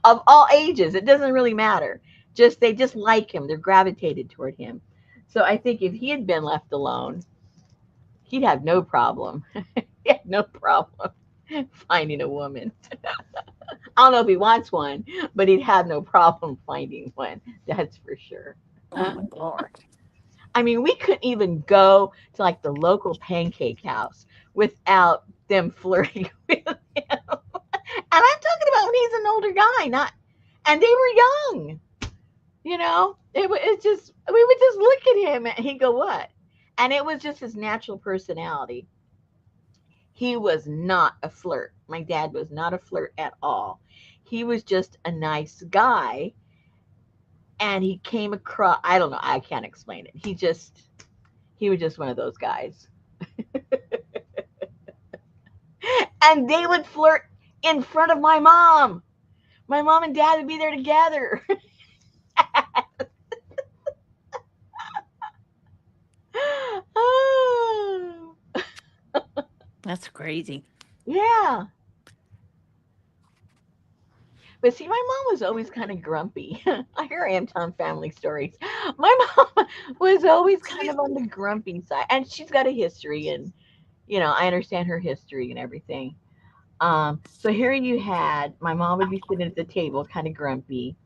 Speaker 1: of all ages. It doesn't really matter. They just like him. They're gravitated toward him. So I think if he had been left alone, he'd have no problem. He had no problem finding a woman. I don't know if he wants one, but he'd have no problem finding one. That's for sure.
Speaker 2: Oh my Lord.
Speaker 1: I mean, we couldn't even go to like the local pancake house without them flirting with him. And I'm talking about when he's an older guy, not, and they were young, it's just, we would just look at him and he'd go, what? And it was just his natural personality. He was not a flirt. My dad was not a flirt at all. He was just a nice guy. And he came across, I don't know, I can't explain it. He was just one of those guys. And they would flirt in front of my mom. My mom and dad would be there together. Oh,
Speaker 2: That's crazy.
Speaker 1: yeah. But see, my mom was always kind of grumpy. Here I am telling family stories. My mom was always kind of on the grumpy side, and she's got a history, and I understand her history and everything. So here you had my mom would be sitting at the table, kind of grumpy,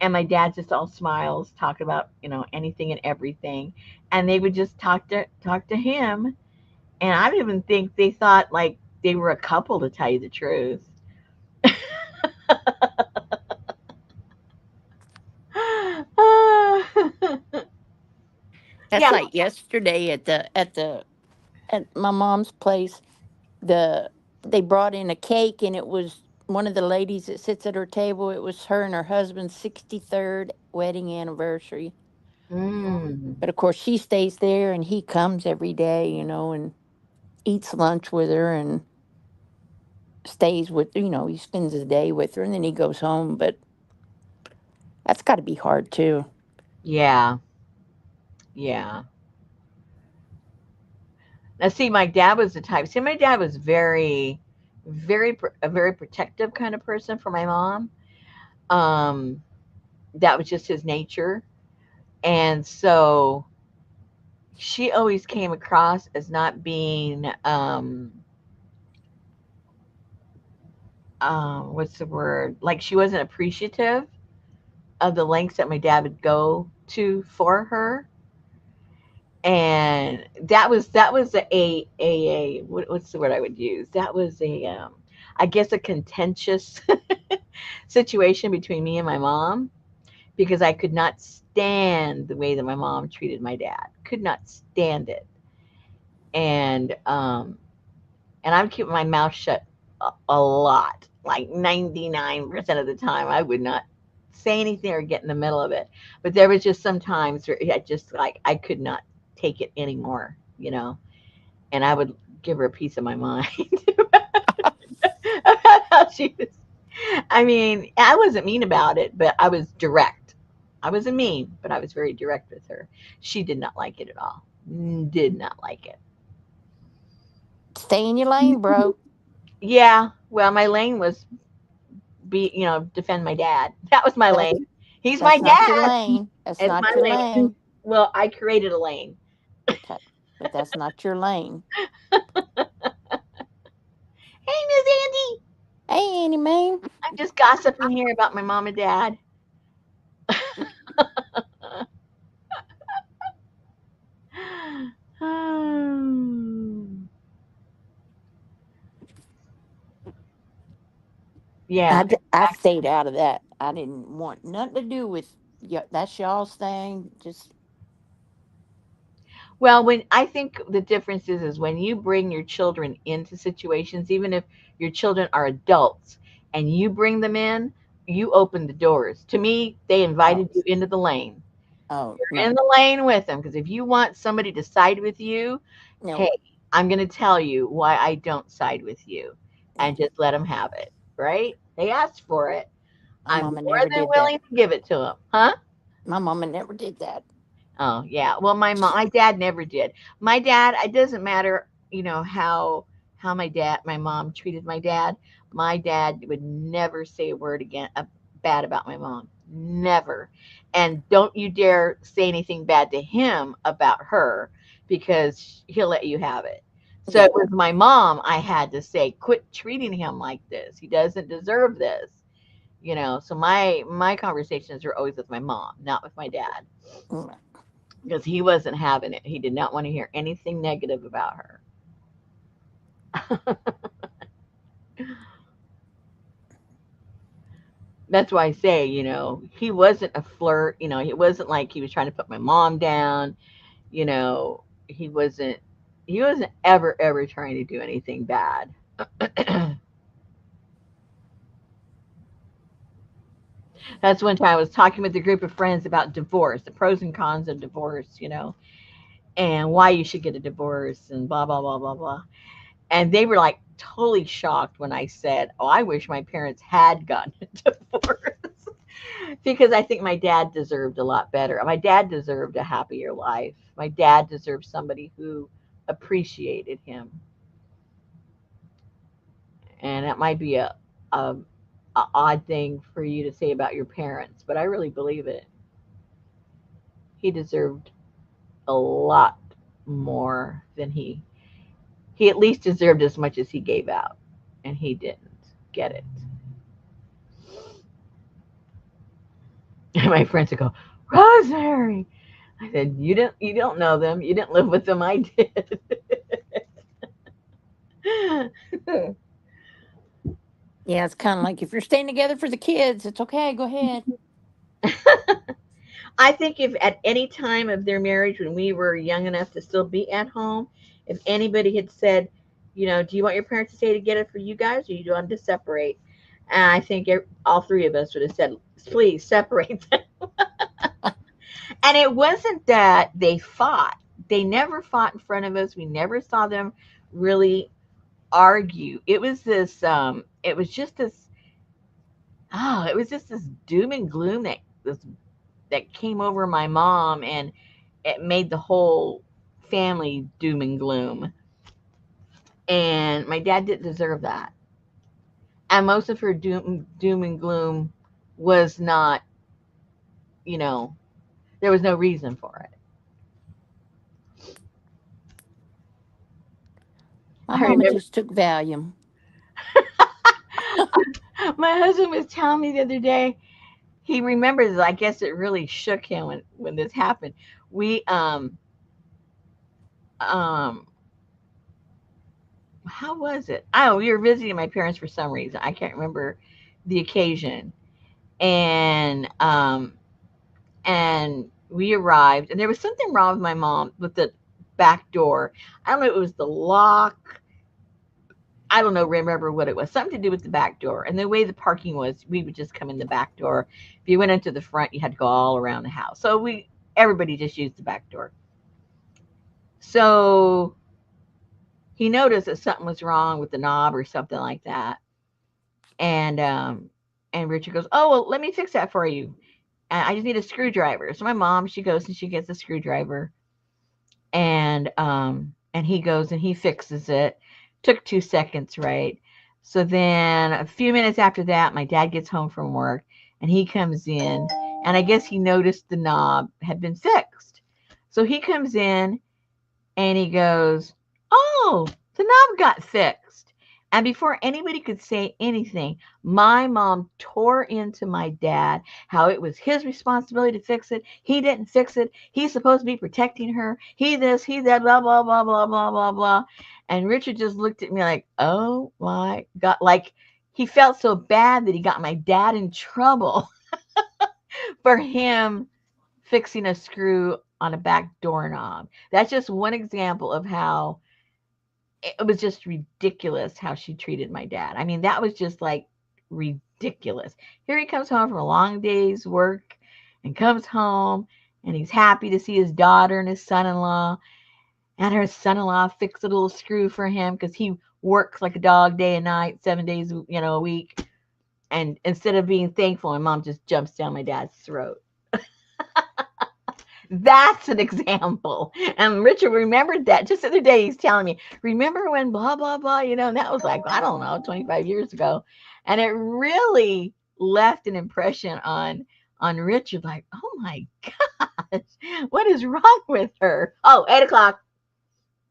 Speaker 1: and my dad just all smiles, talk about anything and everything, and they would just talk to him, and I don't even think they thought like they were a couple, to tell you the truth.
Speaker 2: That's
Speaker 1: Yeah.
Speaker 2: like yesterday at my mom's place. The They brought in a cake, and it was one of the ladies that sits at her table. It was her and her husband's 63rd wedding anniversary.
Speaker 1: Mm.
Speaker 2: But of course, she stays there, and he comes every day, and eats lunch with her and stays with, he spends the day with her, and then he goes home. But that's got to be hard too.
Speaker 1: Yeah. Yeah. Now, see, my dad was the type. See, my dad was a very protective kind of person for my mom. Um, that was just his nature, and so she always came across as not being, what's the word? Like she wasn't appreciative of the lengths that my dad would go to for her, and that was what's the word I would use? That was I guess a contentious situation between me and my mom, because I could not stand the way that my mom treated my dad. Could not stand it. And I'm keeping my mouth shut a lot. Like 99% of the time I would not say anything or get in the middle of it. But there was just some times where I just like I could not take it anymore. And I would give her a piece of my mind about how she was. I mean, I wasn't mean about it, but I was direct. I wasn't mean, but I was very direct with her. She did not like it at all. Did not like it.
Speaker 2: Stay in your lane, bro.
Speaker 1: Yeah, well, my lane was defend my dad. That was my
Speaker 2: That's
Speaker 1: lane. He's my
Speaker 2: that's not your
Speaker 1: dad.
Speaker 2: lane. That's
Speaker 1: It's
Speaker 2: not
Speaker 1: my
Speaker 2: your
Speaker 1: lane.
Speaker 2: lane.
Speaker 1: Well, I created a lane.
Speaker 2: Okay, but that's not your lane.
Speaker 1: Hey, Miss Andy.
Speaker 2: Hey, Annie man.
Speaker 1: I'm just gossiping here about my mom and dad. Hmm. Yeah,
Speaker 2: I
Speaker 1: exactly.
Speaker 2: stayed out of that. I didn't want nothing to do with that's y'all's thing. Just
Speaker 1: Well, when I think the difference is when you bring your children into situations, even if your children are adults and you bring them in, you open the doors. To me, they
Speaker 2: oh
Speaker 1: invited you into the lane.
Speaker 2: oh
Speaker 1: You're
Speaker 2: no
Speaker 1: in the lane with them, because if you want somebody to side with you,
Speaker 2: no
Speaker 1: hey, I'm going to tell you why I don't side with you,
Speaker 2: no.
Speaker 1: and just let them have it, right? They asked for it.
Speaker 2: My
Speaker 1: I'm
Speaker 2: mama
Speaker 1: more
Speaker 2: never
Speaker 1: than
Speaker 2: did that.
Speaker 1: willing to give it to them. Huh?
Speaker 2: My mama never did that.
Speaker 1: Oh, yeah. Well, my dad never did. My dad, it doesn't matter, how my mom treated my dad. My dad would never say a word again bad about my mom. Never. And don't you dare say anything bad to him about her, because he'll let you have it. So
Speaker 2: Yeah.
Speaker 1: it was my mom I had to say, quit treating him like this. He doesn't deserve this. So my conversations are always with my mom, not with my dad.
Speaker 2: Mm.
Speaker 1: because he wasn't having it. He did not want to hear anything negative about her. That's why I say, he wasn't a flirt. It wasn't like he was trying to put my mom down. You know, he wasn't. He wasn't ever trying to do anything bad. That's one time I was talking with a group of friends about divorce, the pros and cons of divorce, and why you should get a divorce and blah blah blah blah blah. And they were like totally shocked when I said, "Oh, I wish my parents had gotten a divorce." Because I think my dad deserved a lot better. My dad deserved a happier life. My dad deserved somebody who appreciated him. And that might be a, a odd thing for you to say about your parents, but I really believe it. He deserved a lot more than he at least deserved as much as he gave out, and he didn't get it. And my friends would go, Rosemary. I said, you don't know them. You didn't live with them. I did.
Speaker 2: Yeah, it's kind of like if you're staying together for the kids, it's okay. Go ahead.
Speaker 1: I think if at any time of their marriage when we were young enough to still be at home, if anybody had said, do you want your parents to stay together for you guys or do you want to separate? And I think all three of us would have said, please separate them. And it wasn't that they fought. They never fought in front of us. We never saw them really argue. It was just this it was just this doom and gloom that came over my mom, and it made the whole family doom and gloom. And my dad didn't deserve that. And most of her doom and gloom was not, you know, there was no reason for it.
Speaker 2: My
Speaker 1: I
Speaker 2: mama
Speaker 1: remember
Speaker 2: just took Valium.
Speaker 1: my husband was telling me the other day, he remembers, I guess it really shook him when this happened. We, um, how was it? Oh, we were visiting my parents for some reason. I can't remember the occasion. And, and we arrived, and there was something wrong with my mom with the back door. I don't know if it was the lock. I don't know, remember what it was. Something to do with the back door. And the way the parking was, we would just come in the back door. If you went into the front, you had to go all around the house. So everybody just used the back door. So he noticed that something was wrong with the knob or something like that. And and Richard goes, "Oh, well, let me fix that for you. I just need a screwdriver." So my mom, she goes and she gets a screwdriver, and he goes and he fixes it. Took 2 seconds, right? So then a few minutes after that, my dad gets home from work and he comes in, and I guess he noticed the knob had been fixed. So he comes in and he goes, "Oh, the knob got fixed." And before anybody could say anything, my mom tore into my dad how it was his responsibility to fix it. He didn't fix it. He's supposed to be protecting her. He this, he that, blah, blah, blah, blah, blah, blah, blah. And Richard just looked at me like, oh my God. Like he felt so bad that he got my dad in trouble for him fixing a screw on a back doorknob. That's just one example of how it was just ridiculous how she treated my dad. I mean, that was just like ridiculous. Here he comes home from a long day's work and comes home and he's happy to see his daughter and his son-in-law, and her son-in-law fixed a little screw for him because he works like a dog day and night, 7 days, a week. And instead of being thankful, my mom just jumps down my dad's throat. That's an example. And Richard remembered that just the other day. He's telling me, remember when blah, blah, blah, and that was like, I don't know, 25 years ago. And it really left an impression on Richard, like, oh my gosh, what is wrong with her? Oh, 8 o'clock.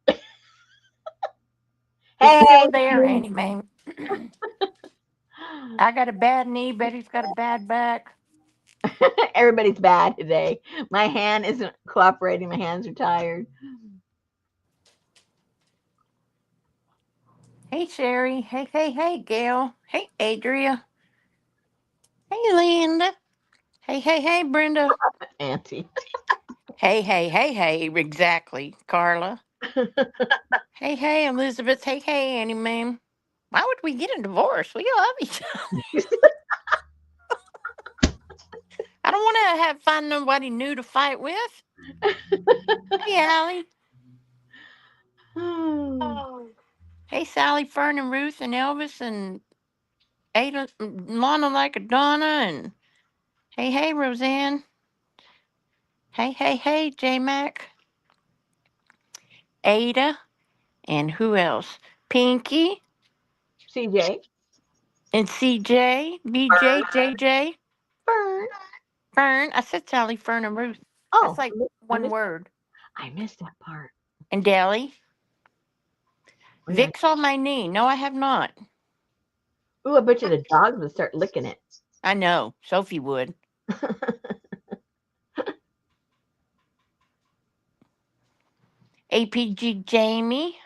Speaker 2: It's
Speaker 1: Hey,
Speaker 2: still there
Speaker 1: hey.
Speaker 2: anyway. I got a bad knee. Betty's got a bad back.
Speaker 1: Everybody's bad today. My hand isn't cooperating. My hands are tired.
Speaker 2: Hey, Sherry. Hey, hey, hey, Gail. Hey, Adria. Hey, Linda. Hey, hey, hey, Brenda.
Speaker 1: Auntie.
Speaker 2: Hey, hey, hey, hey. Exactly, Carla. Hey, hey, Elizabeth. Hey, hey, Annie, ma'am. Why would we get a divorce? We love each other. I don't want to have find nobody new to fight with. Hey, Allie.
Speaker 1: Oh,
Speaker 2: Oh. Hey, Sally, Fern, and Ruth, and Elvis, and Ada, Lana like a Donna, and hey, hey, Roseanne. Hey, hey, hey, J Mac. Ada, and who else? Pinky,
Speaker 1: CJ.
Speaker 2: and CJ, BJ, JJ,
Speaker 1: Fern.
Speaker 2: Fern. I said Sally, Fern, and Ruth. That's
Speaker 1: Oh,
Speaker 2: like
Speaker 1: I
Speaker 2: one
Speaker 1: missed.
Speaker 2: word.
Speaker 1: I missed that part.
Speaker 2: And Deli.
Speaker 1: Oh, yeah.
Speaker 2: Vic's on my knee. No, I have not.
Speaker 1: Ooh, I bet you the dogs would start licking it.
Speaker 2: I know. Sophie would. APG Jamie.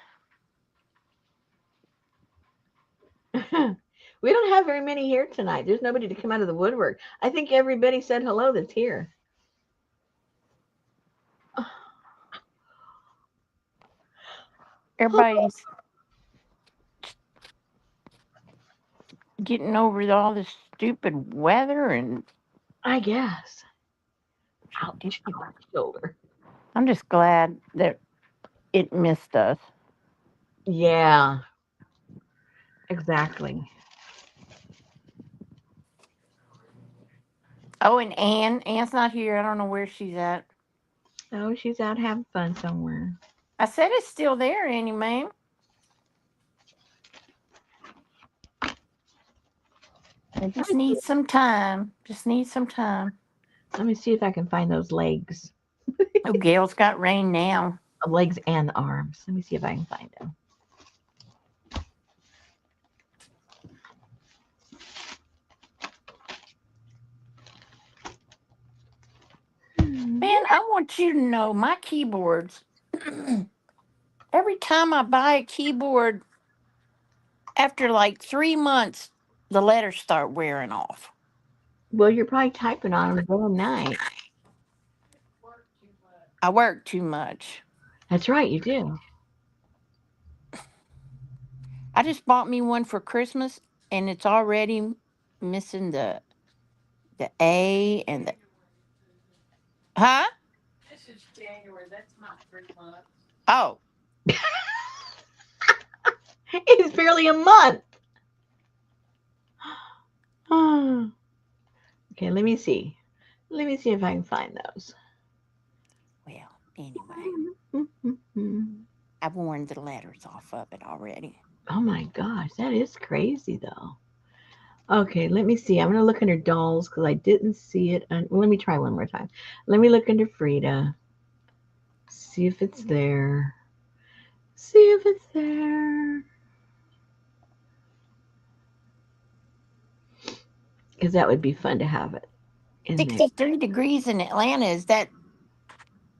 Speaker 1: We don't have very many here tonight. There's nobody to come out of the woodwork. I think everybody said hello that's here.
Speaker 2: Everybody's getting over all this stupid weather and
Speaker 1: I guess. Ouch. Shoulder.
Speaker 2: I'm just glad that it missed us.
Speaker 1: Yeah, exactly.
Speaker 2: Oh, and Ann. Ann's not here. I don't know where she's at.
Speaker 1: Oh, she's out having fun somewhere.
Speaker 2: I said it's still there, Annie, ma'am. I
Speaker 1: Let
Speaker 2: just
Speaker 1: me see,
Speaker 2: need some time. Just need some time.
Speaker 1: let me see if I can find those legs.
Speaker 2: Oh, Gail's got rain now.
Speaker 1: The legs and the arms. Let me see if I can find them.
Speaker 2: Man, I want you to know my keyboards. Every time I buy a keyboard, after like 3 months, the letters start wearing off.
Speaker 1: Well, you're probably typing on them day and night.
Speaker 2: I work too much.
Speaker 1: That's right, you do.
Speaker 2: I just bought me one for Christmas, and it's already missing the A and the huh? Oh,
Speaker 1: It's barely a month. Okay, let me see. Let me see if I can find those.
Speaker 2: well, anyway, I've worn the letters off of it already.
Speaker 1: Oh my gosh, that is crazy though. Okay, let me see. I'm gonna look under dolls because I didn't see it. Well, let me try one more time. Let me look under Frida. See if it's there. See if it's there. Because that would be fun to have it in there.
Speaker 2: 63 degrees in Atlanta. Is that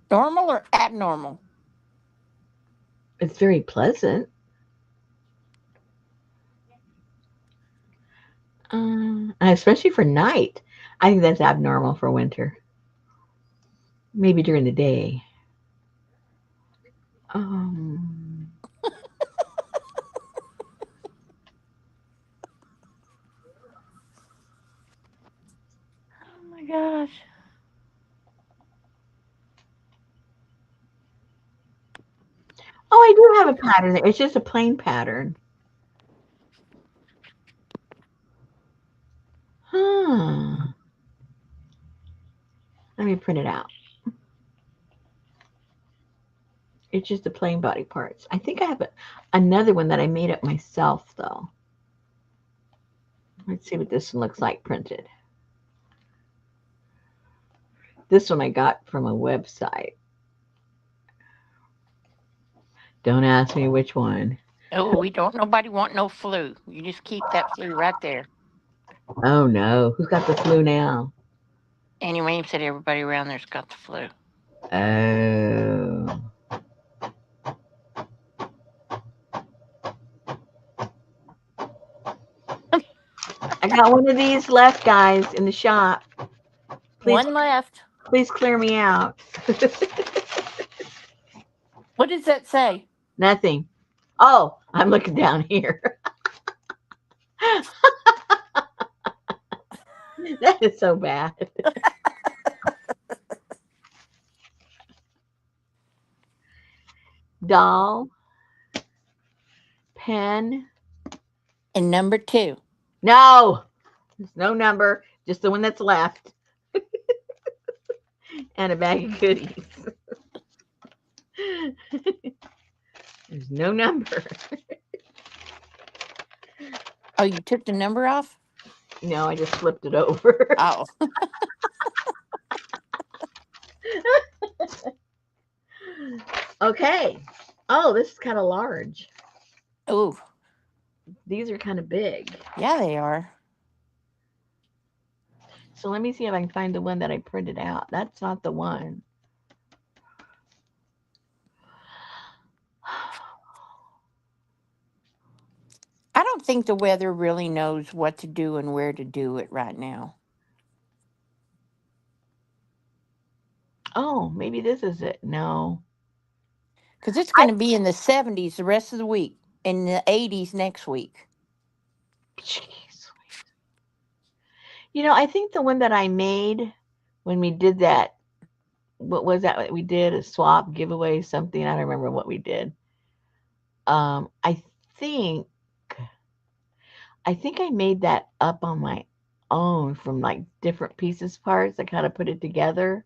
Speaker 2: normal or abnormal?
Speaker 1: It's very pleasant. Especially for night. I think that's abnormal for winter. Maybe during the day. Um,
Speaker 2: Oh my gosh.
Speaker 1: oh, I do have a pattern there. It's just a plain pattern. Huh. Let me print it out. It's just the plain body parts. I think I have another one that I made up myself, though. Let's see what this one looks like printed. This one I got from a website. Don't ask me which one.
Speaker 2: Oh, we don't nobody want no flu. You just keep that flu right there.
Speaker 1: Oh no, who's got the flu now?
Speaker 2: Anyway, you said everybody around there's got the flu.
Speaker 1: Oh. I got one of these left, guys, in the shop. Please,
Speaker 2: One left.
Speaker 1: please clear me out.
Speaker 2: What does that say?
Speaker 1: Nothing. Oh, I'm looking down here. That is so bad. Doll, pen.
Speaker 2: And number 2.
Speaker 1: No, there's no number, just the one that's left, and a bag of goodies. There's no number.
Speaker 2: Oh, you took the number off?
Speaker 1: No, I just flipped it over.
Speaker 2: Oh.
Speaker 1: Okay. Oh, this is kind of large.
Speaker 2: Oh,
Speaker 1: These are kind of big.
Speaker 2: yeah, they are.
Speaker 1: So let me see if I can find the one that I printed out. That's not the one.
Speaker 2: I don't think the weather really knows what to do and where to do it right now.
Speaker 1: Oh, maybe this is it. No.
Speaker 2: Because it's
Speaker 1: I
Speaker 2: going to be in the 70s the rest of the week and the 80s next week.
Speaker 1: Jeez. I think the one that I made when we did that, what was that we did? A swap giveaway, something. I don't remember what we did. I think I think I made that up on my own from like different pieces parts. I kind of put it together.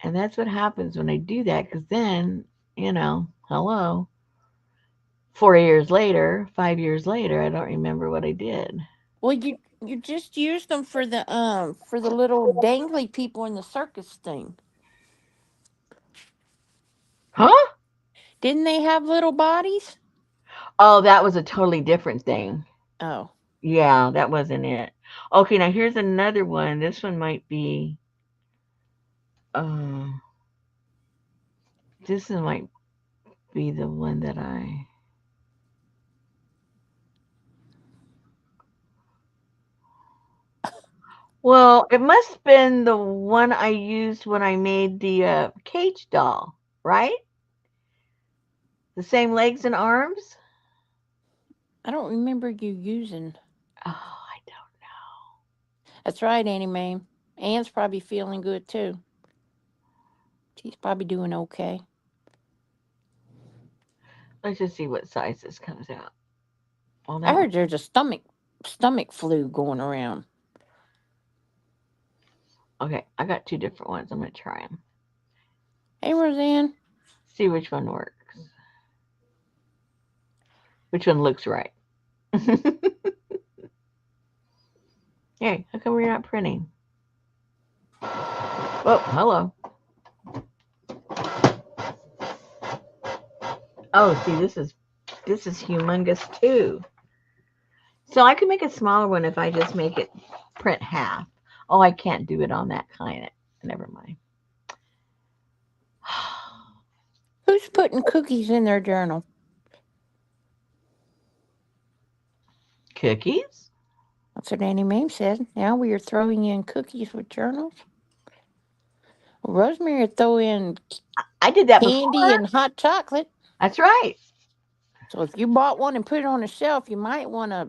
Speaker 1: And that's what happens when I do that because then, hello. 4 years later, 5 years later, I don't remember what I did.
Speaker 2: Well, you just used them for the little dangly people in the circus thing.
Speaker 1: Huh?
Speaker 2: Didn't they have little bodies?
Speaker 1: Oh, that was a totally different thing.
Speaker 2: Oh.
Speaker 1: Yeah, that wasn't it. Okay, now here's another one. This one might be uh this one might be the one that I Well, it must have been the one I used when I made the cage doll, right? The same legs and arms?
Speaker 2: I don't remember you using.
Speaker 1: Oh, I don't know.
Speaker 2: That's right, Annie Mae. Anne's probably feeling good too. She's probably doing okay.
Speaker 1: Let's just see what size this comes out. Well,
Speaker 2: I
Speaker 1: that one.
Speaker 2: heard there's a stomach flu going around.
Speaker 1: Okay, I got two different ones. I'm going to try them.
Speaker 2: Hey, Roseanne.
Speaker 1: See which one works. Which one looks right. Hey, how come we're not printing? Oh, hello. Oh, see, this is humongous too. So I could make a smaller one if I just make it print half. Oh, I can't do it on that kind of. Never mind.
Speaker 2: Who's putting cookies in their journal?
Speaker 1: Cookies?
Speaker 2: That's what Annie Mae said. Now we are throwing in cookies with journals. Well, Rosemary would throw in
Speaker 1: I did that
Speaker 2: candy
Speaker 1: before.
Speaker 2: and hot chocolate.
Speaker 1: That's right.
Speaker 2: So if you bought one and put it on a shelf, you might want to.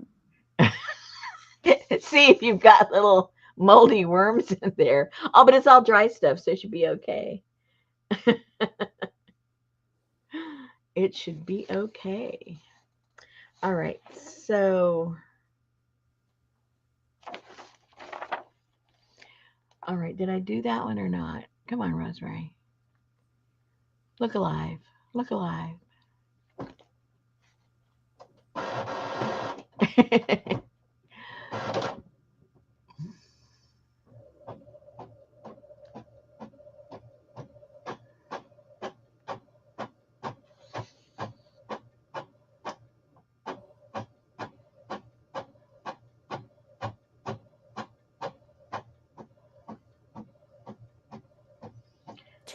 Speaker 1: See if you've got little moldy worms in there. Oh, but it's all dry stuff, so it should be okay. It should be okay. All right. So, all right. Did I do that one or not? Come on, Rosemary. Look alive. Look alive.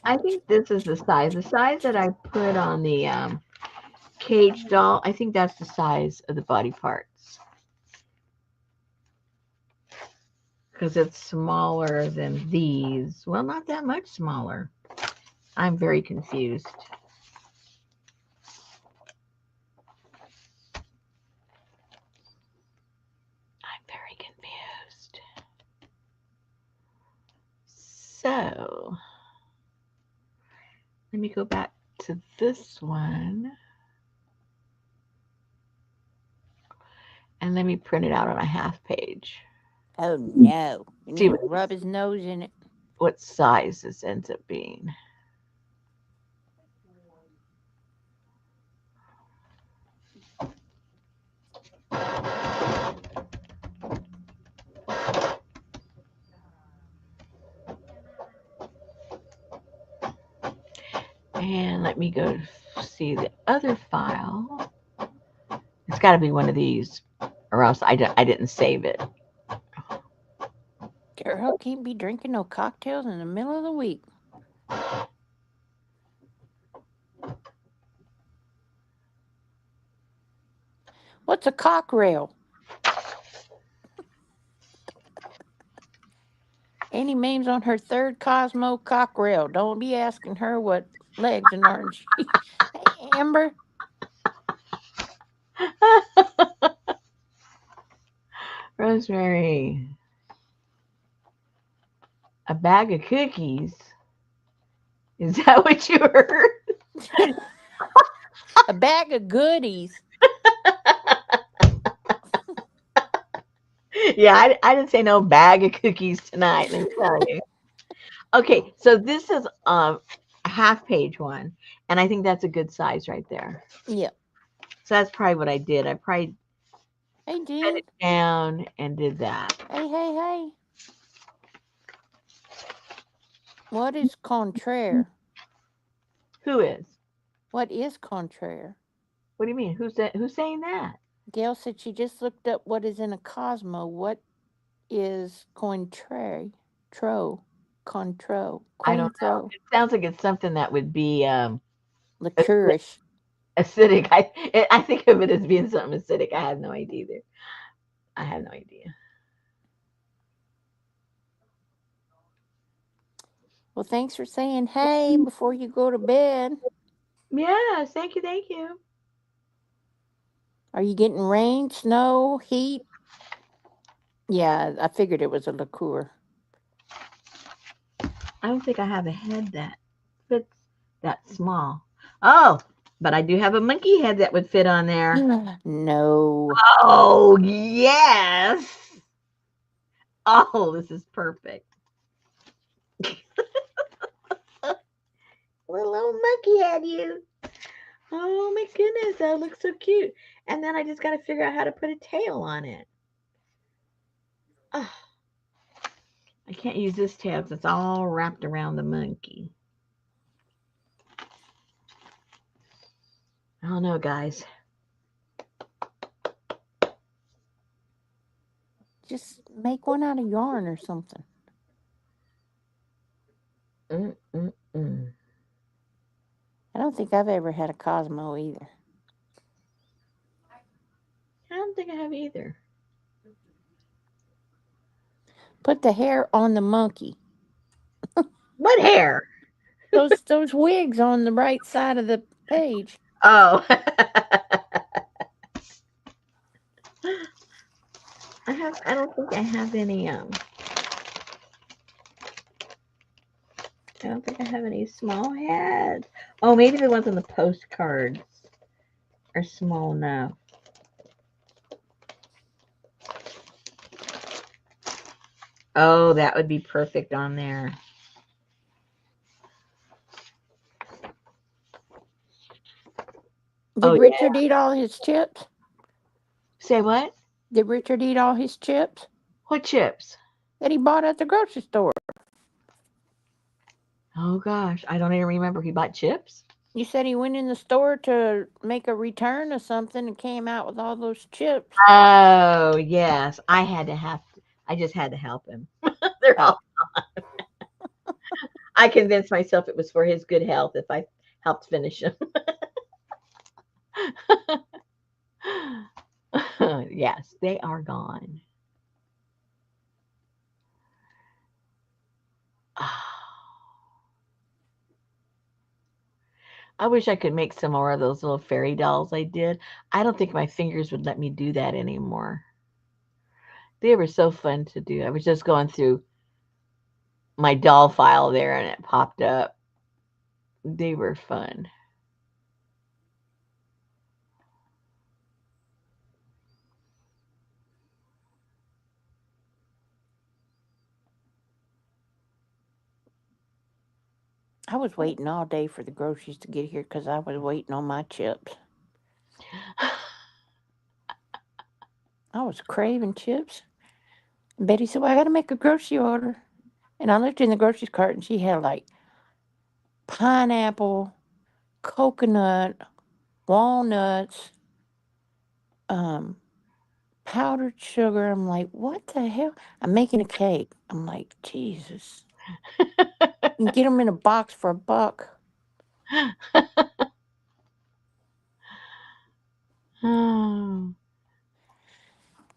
Speaker 1: I think this is the size. The size that I put on the cage doll, I think that's the size of the body parts. Because it's smaller than these. Well, not that much smaller. I'm very confused. I'm very confused. So, let me go back to this one. And let me print it out on a half page.
Speaker 2: Oh no. You
Speaker 1: See
Speaker 2: need to rub his nose in it.
Speaker 1: what size this ends up being. And let me go see the other file. It's got to be one of these, or else I didn't save it.
Speaker 2: Girl, can't be drinking no cocktails in the middle of the week. What's a cock rail? Annie Mae's on her third Cosmo cock rail. Don't be asking her what legs and arms she. Hey, Amber.
Speaker 1: Rosemary, a bag of cookies. Is that what you heard?
Speaker 2: A bag of goodies.
Speaker 1: Yeah, I didn't say no bag of cookies tonight. Let me tell you. Okay, so this is a half page one, and I think that's a good size right there.
Speaker 2: Yep.
Speaker 1: So that's probably what I did. I probably
Speaker 2: Hey,
Speaker 1: cut
Speaker 2: Jen.
Speaker 1: it down and did that.
Speaker 2: Hey, hey, hey. What is contraire?
Speaker 1: Who is?
Speaker 2: What is contraire?
Speaker 1: What do you mean? Who's that? Who's saying that?
Speaker 2: Gail said she just looked up what is in a Cosmo. What is contraire? Tro. Contro.
Speaker 1: I don't know.
Speaker 2: Cointro.
Speaker 1: It sounds like it's something that would be
Speaker 2: Liqueurish.
Speaker 1: acidic. I think of it as being something acidic. I have no idea either. I have no idea.
Speaker 2: Well, thanks for saying hey before you go to bed.
Speaker 1: Yes, thank you, thank you.
Speaker 2: Are you getting rain, snow, heat? Yeah, I figured it was a liqueur.
Speaker 1: I don't think I have a head that fits that small. Oh, but I do have a monkey head that would fit on there.
Speaker 2: No.
Speaker 1: Oh, yes. Oh, this is perfect. Little old monkey head, you. Oh my goodness, that looks so cute. And then I just got to figure out how to put a tail on it. Oh, I can't use this tail because it's all wrapped around the monkey. I don't know, guys.
Speaker 2: Just make one out of yarn or something.
Speaker 1: Mm-mm-mm.
Speaker 2: I don't think I've ever had a Cosmo either.
Speaker 1: I don't think I have either.
Speaker 2: Put the hair on the monkey.
Speaker 1: What hair?
Speaker 2: Those wigs on the right side of the page.
Speaker 1: Oh. I don't think I have any I don't think I have any small heads. Oh, maybe the ones on the postcards are small enough. Oh, that would be perfect on there. Oh
Speaker 2: Did
Speaker 1: yeah.
Speaker 2: Richard eat all his chips?
Speaker 1: Say what?
Speaker 2: Did Richard eat all his chips
Speaker 1: What chips?
Speaker 2: that he bought at the grocery store?
Speaker 1: Oh gosh, I don't even remember. He bought chips?
Speaker 2: You said he went in the store to make a return or something and came out with all those chips.
Speaker 1: Oh yes. I just had to help him. They're
Speaker 2: Oh,
Speaker 1: all I convinced myself it was for his good health if I helped finish him. Yes, they are gone. I wish I could make some more of those little fairy dolls I did. I don't think my fingers would let me do that anymore. They were so fun to do. I was just going through my doll file there and it popped up. They were fun.
Speaker 2: I was waiting all day for the groceries to get here because I was waiting on my chips. I was craving chips. And Betty said, "Well, I got to make a grocery order." And I looked in the grocery cart and she had like pineapple, coconut, walnuts, um, powdered sugar. I'm like, what the hell? I'm making a cake. I'm like, Jesus. You can get them in a box for $1.
Speaker 1: Oh,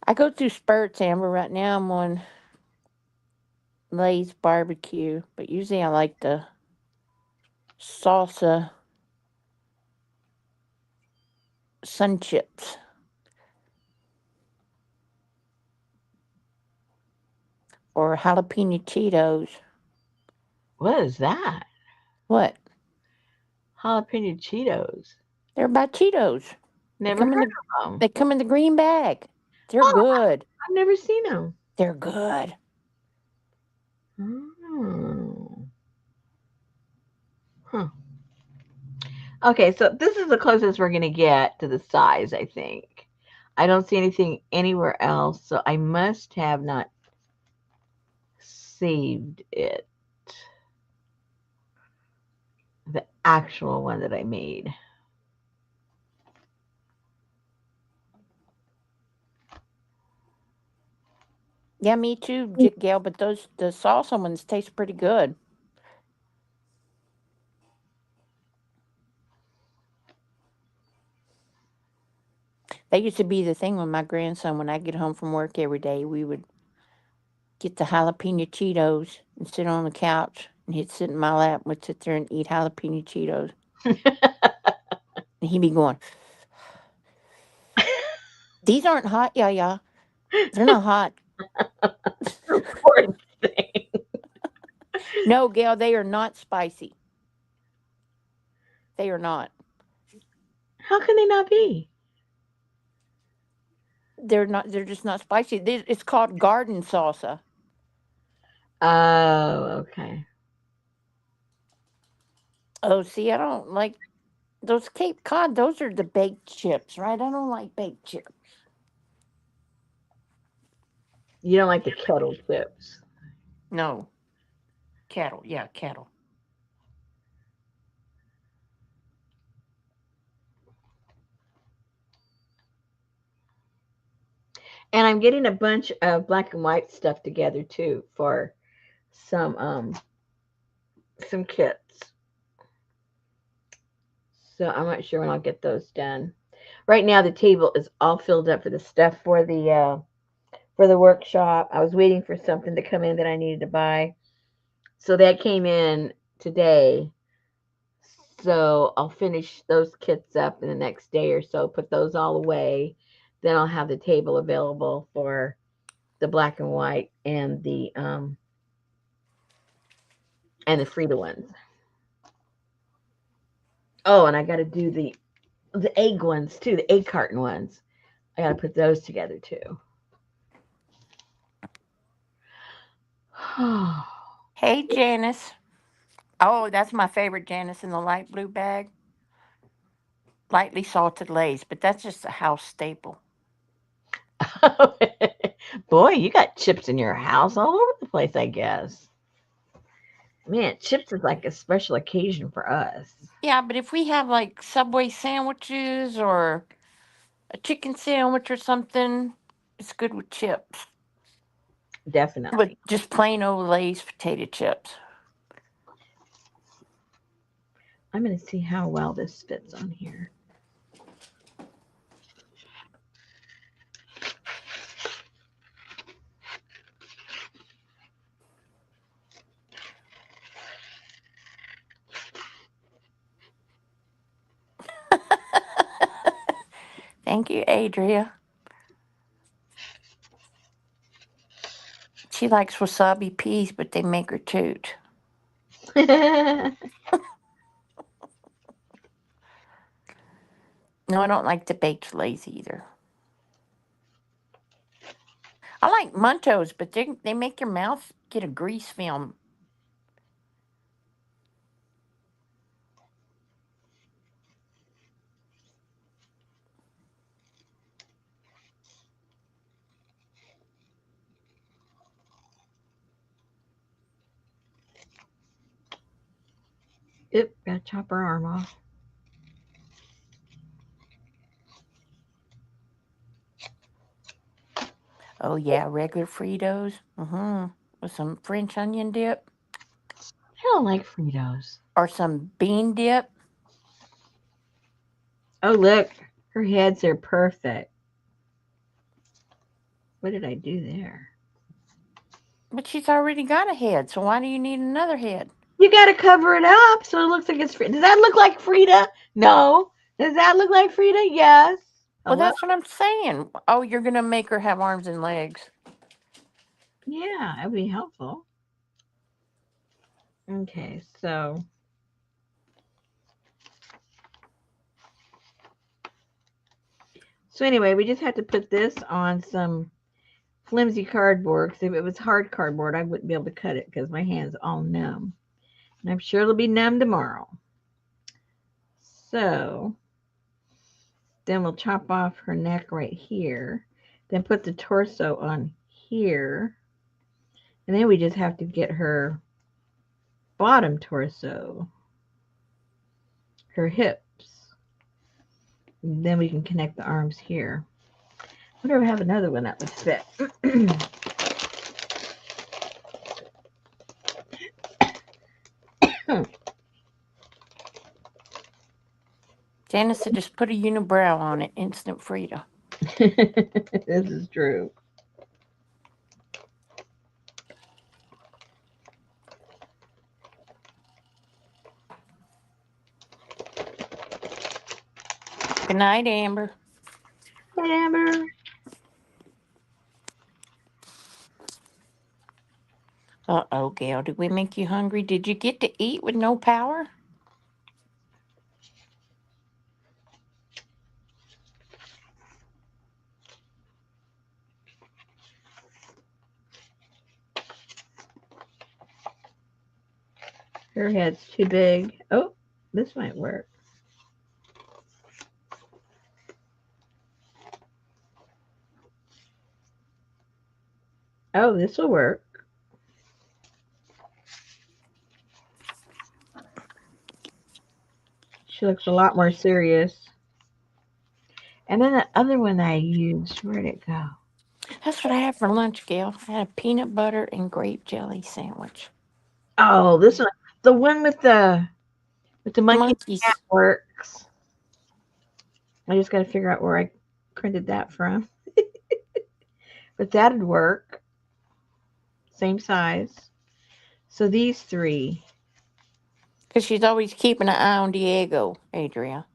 Speaker 2: I go through spurts, Amber. Right now I'm on Lay's barbecue, but usually I like the salsa sun chips or jalapeno Cheetos.
Speaker 1: what is that?
Speaker 2: What?
Speaker 1: Jalapeno Cheetos.
Speaker 2: They're about Cheetos. They
Speaker 1: Never
Speaker 2: come in
Speaker 1: heard
Speaker 2: the
Speaker 1: of them.
Speaker 2: they come in the green bag. They're
Speaker 1: Oh,
Speaker 2: good.
Speaker 1: I've never seen them.
Speaker 2: They're good.
Speaker 1: Oh. Huh. Okay, so this is the closest we're going to get to the size, I think. I don't see anything anywhere else, so I must have not saved it. The actual one that I made.
Speaker 2: Yeah, me too, Gail. But those the salsa ones taste pretty good. That used to be the thing with my grandson. When I get home from work every day, we would get the jalapeno Cheetos and sit on the couch, and he'd sit in my lap. And we'd sit there and eat jalapeno Cheetos, and he'd be going, "These aren't hot, yeah, yeah. They're not hot.
Speaker 1: Poor thing.
Speaker 2: No, Gail, they are not spicy. They are not.
Speaker 1: How can they not be?
Speaker 2: They're not. They're just not spicy. It's called garden salsa.
Speaker 1: Oh, okay.
Speaker 2: Oh, see, I don't like those Cape Cod. Those are the baked chips, right? I don't like baked chips.
Speaker 1: You don't like the kettle chips.
Speaker 2: No, cattle. Yeah, cattle.
Speaker 1: And I'm getting a bunch of black and white stuff together too for some um some kits. So I'm not sure when I'll get those done. Right now the table is all filled up for the stuff for the workshop. I was waiting for something to come in that I needed to buy. So that came in today. So I'll finish those kits up in the next day or so, put those all away. Then I'll have the table available for the black and white and the Frida ones. Oh, and I got to do the egg ones too, the egg carton ones. I got to put those together too.
Speaker 2: Hey, Janice. Oh, that's my favorite Janice in the light blue bag. Lightly salted Lay's, but that's just a house staple.
Speaker 1: Boy, you got chips in your house all over the place, I guess. Man, chips is like a special occasion for us.
Speaker 2: Yeah, but if we have like Subway sandwiches or a chicken sandwich or something, it's good with chips. With
Speaker 1: Definitely.
Speaker 2: just plain old Lay's potato chips.
Speaker 1: I'm going to see how well this fits on here.
Speaker 2: Thank you, Adria. She likes wasabi peas, but they make her toot. No, I don't like the baked lays either. I like Muntos, but they make your mouth get a grease film.
Speaker 1: Oop, gotta chop her arm off.
Speaker 2: Oh yeah, regular Fritos. With some French onion dip
Speaker 1: I don't like Fritos.
Speaker 2: or some bean dip.
Speaker 1: Oh, look. Her heads are perfect. What did I do there?
Speaker 2: But she's already got a head, so why do you need another head?
Speaker 1: You gotta cover it up so it looks like it's Frida. Does that look like Frida? No. Does that look like Frida? Yes.
Speaker 2: Well,
Speaker 1: Hello?
Speaker 2: that's what I'm saying. Oh, you're gonna make her have arms and legs.
Speaker 1: Yeah, that would be helpful. Okay, so anyway, we just had to put this on some flimsy cardboard because if it was hard cardboard, I wouldn't be able to cut it because my hand's all numb. And I'm sure it'll be numb tomorrow. So then we'll chop off her neck right here. Then put the torso on here. And then we just have to get her bottom torso, her hips. And then we can connect the arms here. I wonder if I have another one that would fit.
Speaker 2: Janice said just put a unibrow on it, instant Frida.
Speaker 1: This is true.
Speaker 2: Good night, Amber.
Speaker 1: Hey, Amber.
Speaker 2: Uh-oh, Gail, did we make you hungry? Did you get to eat with no power?
Speaker 1: Her head's too big. Oh, this might work. Oh, this will work. She looks a lot more serious. And then the other one I used, where'd it go?
Speaker 2: That's what I had for lunch, Gail. I had a peanut butter and grape jelly sandwich.
Speaker 1: Oh, this one, the one with the monkey cat
Speaker 2: Monkeys.
Speaker 1: works. I just got to figure out where I printed that from. But that'd work. Same size. So these three.
Speaker 2: Because she's always keeping an eye on Diego, Adria.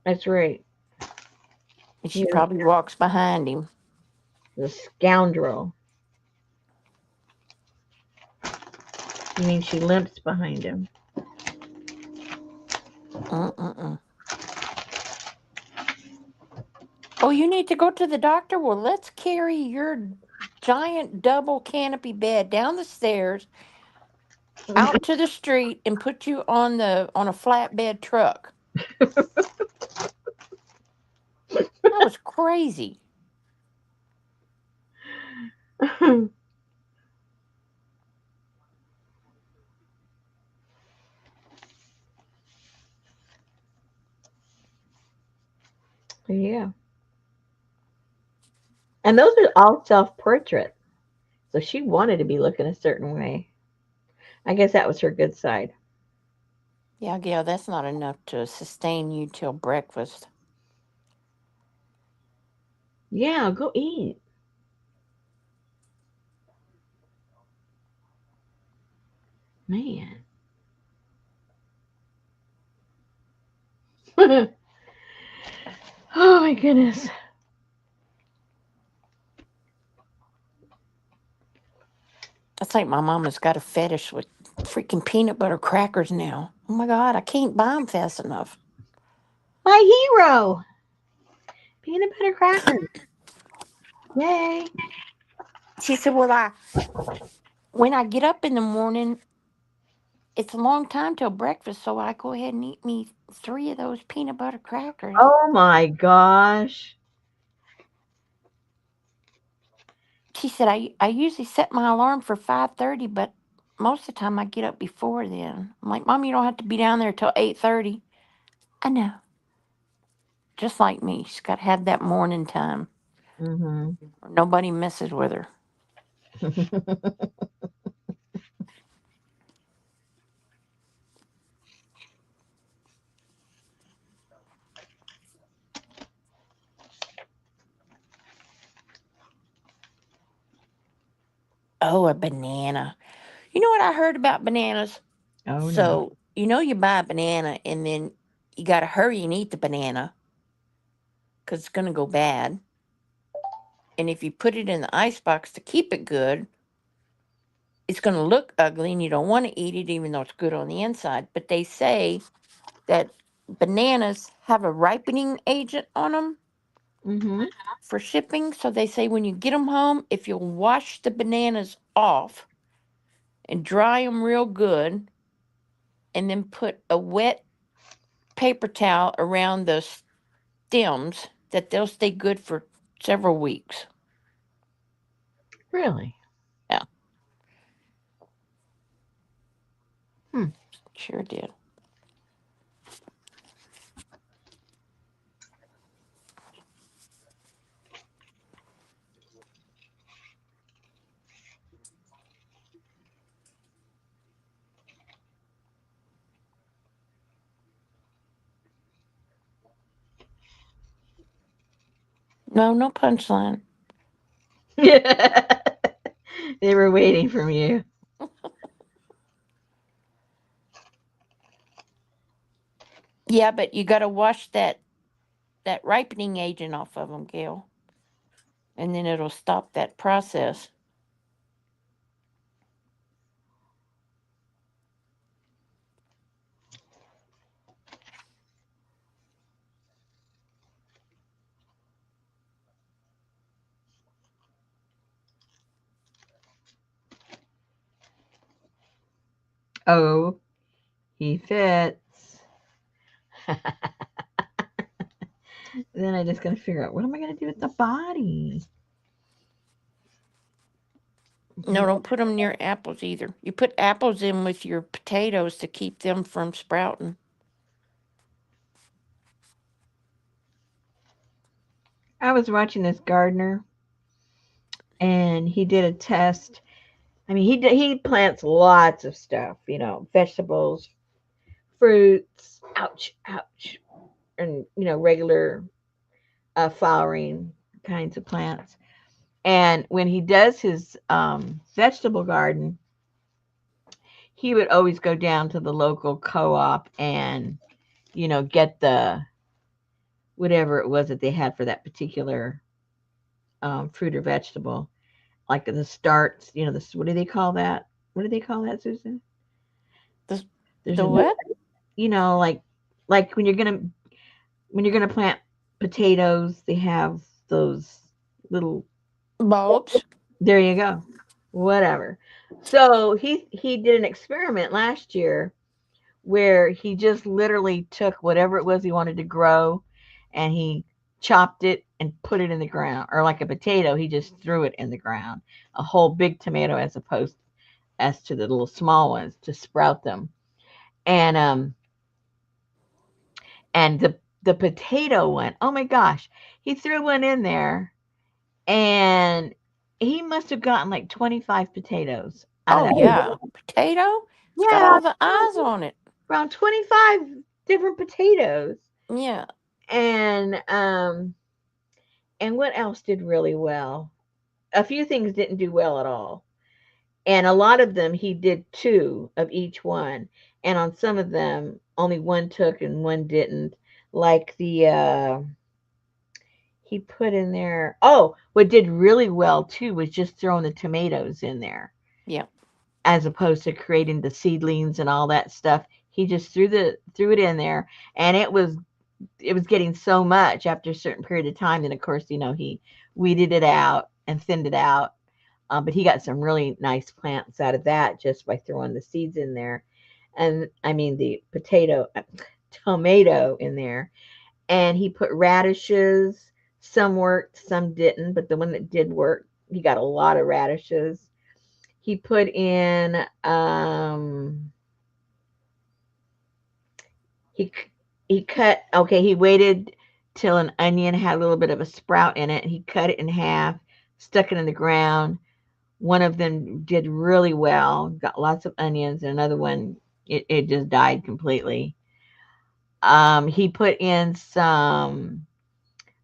Speaker 1: That's right.
Speaker 2: And she
Speaker 1: He's
Speaker 2: probably walks behind him.
Speaker 1: the scoundrel. You mean she limps behind him?
Speaker 2: Mm-mm-mm. Oh, you need to go to the doctor? Well, let's carry your giant double canopy bed down the stairs out to the street and put you on a flatbed truck. That was crazy.
Speaker 1: Yeah. And those are all self portraits. So she wanted to be looking a certain way. I guess that was her good side.
Speaker 2: Yeah, Gail, that's not enough to sustain you till breakfast.
Speaker 1: Yeah, go eat. Man. Oh my goodness.
Speaker 2: It's like my mama's got a fetish with freaking peanut butter crackers now. Oh my God, I can't buy them fast enough.
Speaker 1: My hero. Peanut butter crackers. Yay.
Speaker 2: She said, "Well, when I get up in the morning, it's a long time till breakfast, so I go ahead and eat me 3 of those peanut butter crackers."
Speaker 1: Oh my gosh.
Speaker 2: She said, I usually set my alarm for 5:30, but most of the time I get up before then. I'm like, Mom, you don't have to be down there till 8:30. I know, just like me. She's got to have that morning time,
Speaker 1: Mm-hmm.
Speaker 2: or nobody messes with her. Oh, a banana. You know what I heard about bananas?
Speaker 1: Oh no.
Speaker 2: So, you buy a banana and then you got to hurry and eat the banana because it's going to go bad. And if you put it in the ice box to keep it good, it's going to look ugly and you don't want to eat it even though it's good on the inside. But they say that bananas have a ripening agent on them
Speaker 1: Mm-hmm.
Speaker 2: for shipping. So they say when you get them home, if you'll wash the bananas off and dry them real good and then put a wet paper towel around the stems, that they'll stay good for several weeks.
Speaker 1: Really?
Speaker 2: Yeah,
Speaker 1: Hmm.
Speaker 2: sure did. No, no punchline.
Speaker 1: They were waiting for you.
Speaker 2: Yeah, but you got to wash that ripening agent off of them, Gail, and then it'll stop that process.
Speaker 1: Oh, he fits. Then I just gotta figure out what am I gonna do with the body.
Speaker 2: No, don't put them near apples either. You put apples in with your potatoes to keep them from sprouting.
Speaker 1: I was watching this gardener, and he did a test. I mean, he plants lots of stuff, vegetables, fruits, ouch, ouch, and regular flowering kinds of plants. And when he does his vegetable garden, he would always go down to the local co-op and get the whatever it was that they had for that particular fruit or vegetable, like the starts. What do they call that? What do they call that, Susan?
Speaker 2: The,
Speaker 1: There's
Speaker 2: the
Speaker 1: a
Speaker 2: what?
Speaker 1: like when you're gonna plant potatoes, they have those little.
Speaker 2: Bulbs.
Speaker 1: There you go. Whatever. So he did an experiment last year where he just literally took whatever it was he wanted to grow and he chopped it and put it in the ground, or like a potato he just threw it in the ground, a whole big tomato as opposed as to the little small ones to sprout them. And the potato one, oh my gosh, he threw one in there and he must have gotten like 25 potatoes out of
Speaker 2: Oh,
Speaker 1: that.
Speaker 2: yeah. Potato? It's got
Speaker 1: Yeah,
Speaker 2: all the eyes on it.
Speaker 1: around 25 different potatoes.
Speaker 2: Yeah.
Speaker 1: And what else did really well? A few things didn't do well at all. And a lot of them he did two of each one. And on some of them only one took and one didn't. Like the he put in there. Oh, what did really well too was just throwing the tomatoes in there
Speaker 2: Yeah.
Speaker 1: as opposed to creating the seedlings and all that stuff. He just threw it in there, and it was getting so much after a certain period of time. Then of course he weeded it out and thinned it out. But he got some really nice plants out of that just by throwing the seeds in there, and I mean the tomato in there, and he put radishes. Some worked, some didn't, but the one that did work, he got a lot of radishes. He put in he he cut okay, he waited till an onion had a little bit of a sprout in it. He cut it in half, stuck it in the ground. One of them did really well, got lots of onions, and another one it just died completely. He put in some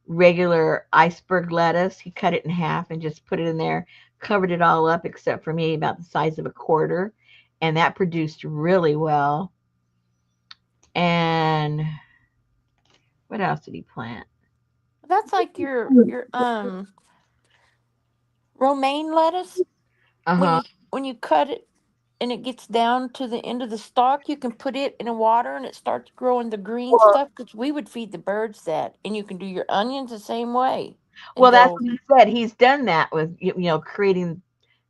Speaker 1: regular iceberg lettuce. He cut it in half and just put it in there, covered it all up except for maybe about the size of a quarter, and that produced really well. And what else did he plant?
Speaker 2: That's like your romaine lettuce.
Speaker 1: Uh
Speaker 2: When
Speaker 1: huh.
Speaker 2: you cut it and it gets down to the end of the stalk, you can put it in the water and it starts growing the green
Speaker 1: Well,
Speaker 2: stuff because we would feed the birds that. And you can do your onions the same way. And
Speaker 1: well, that's
Speaker 2: they'll,
Speaker 1: what he said. He's done that with creating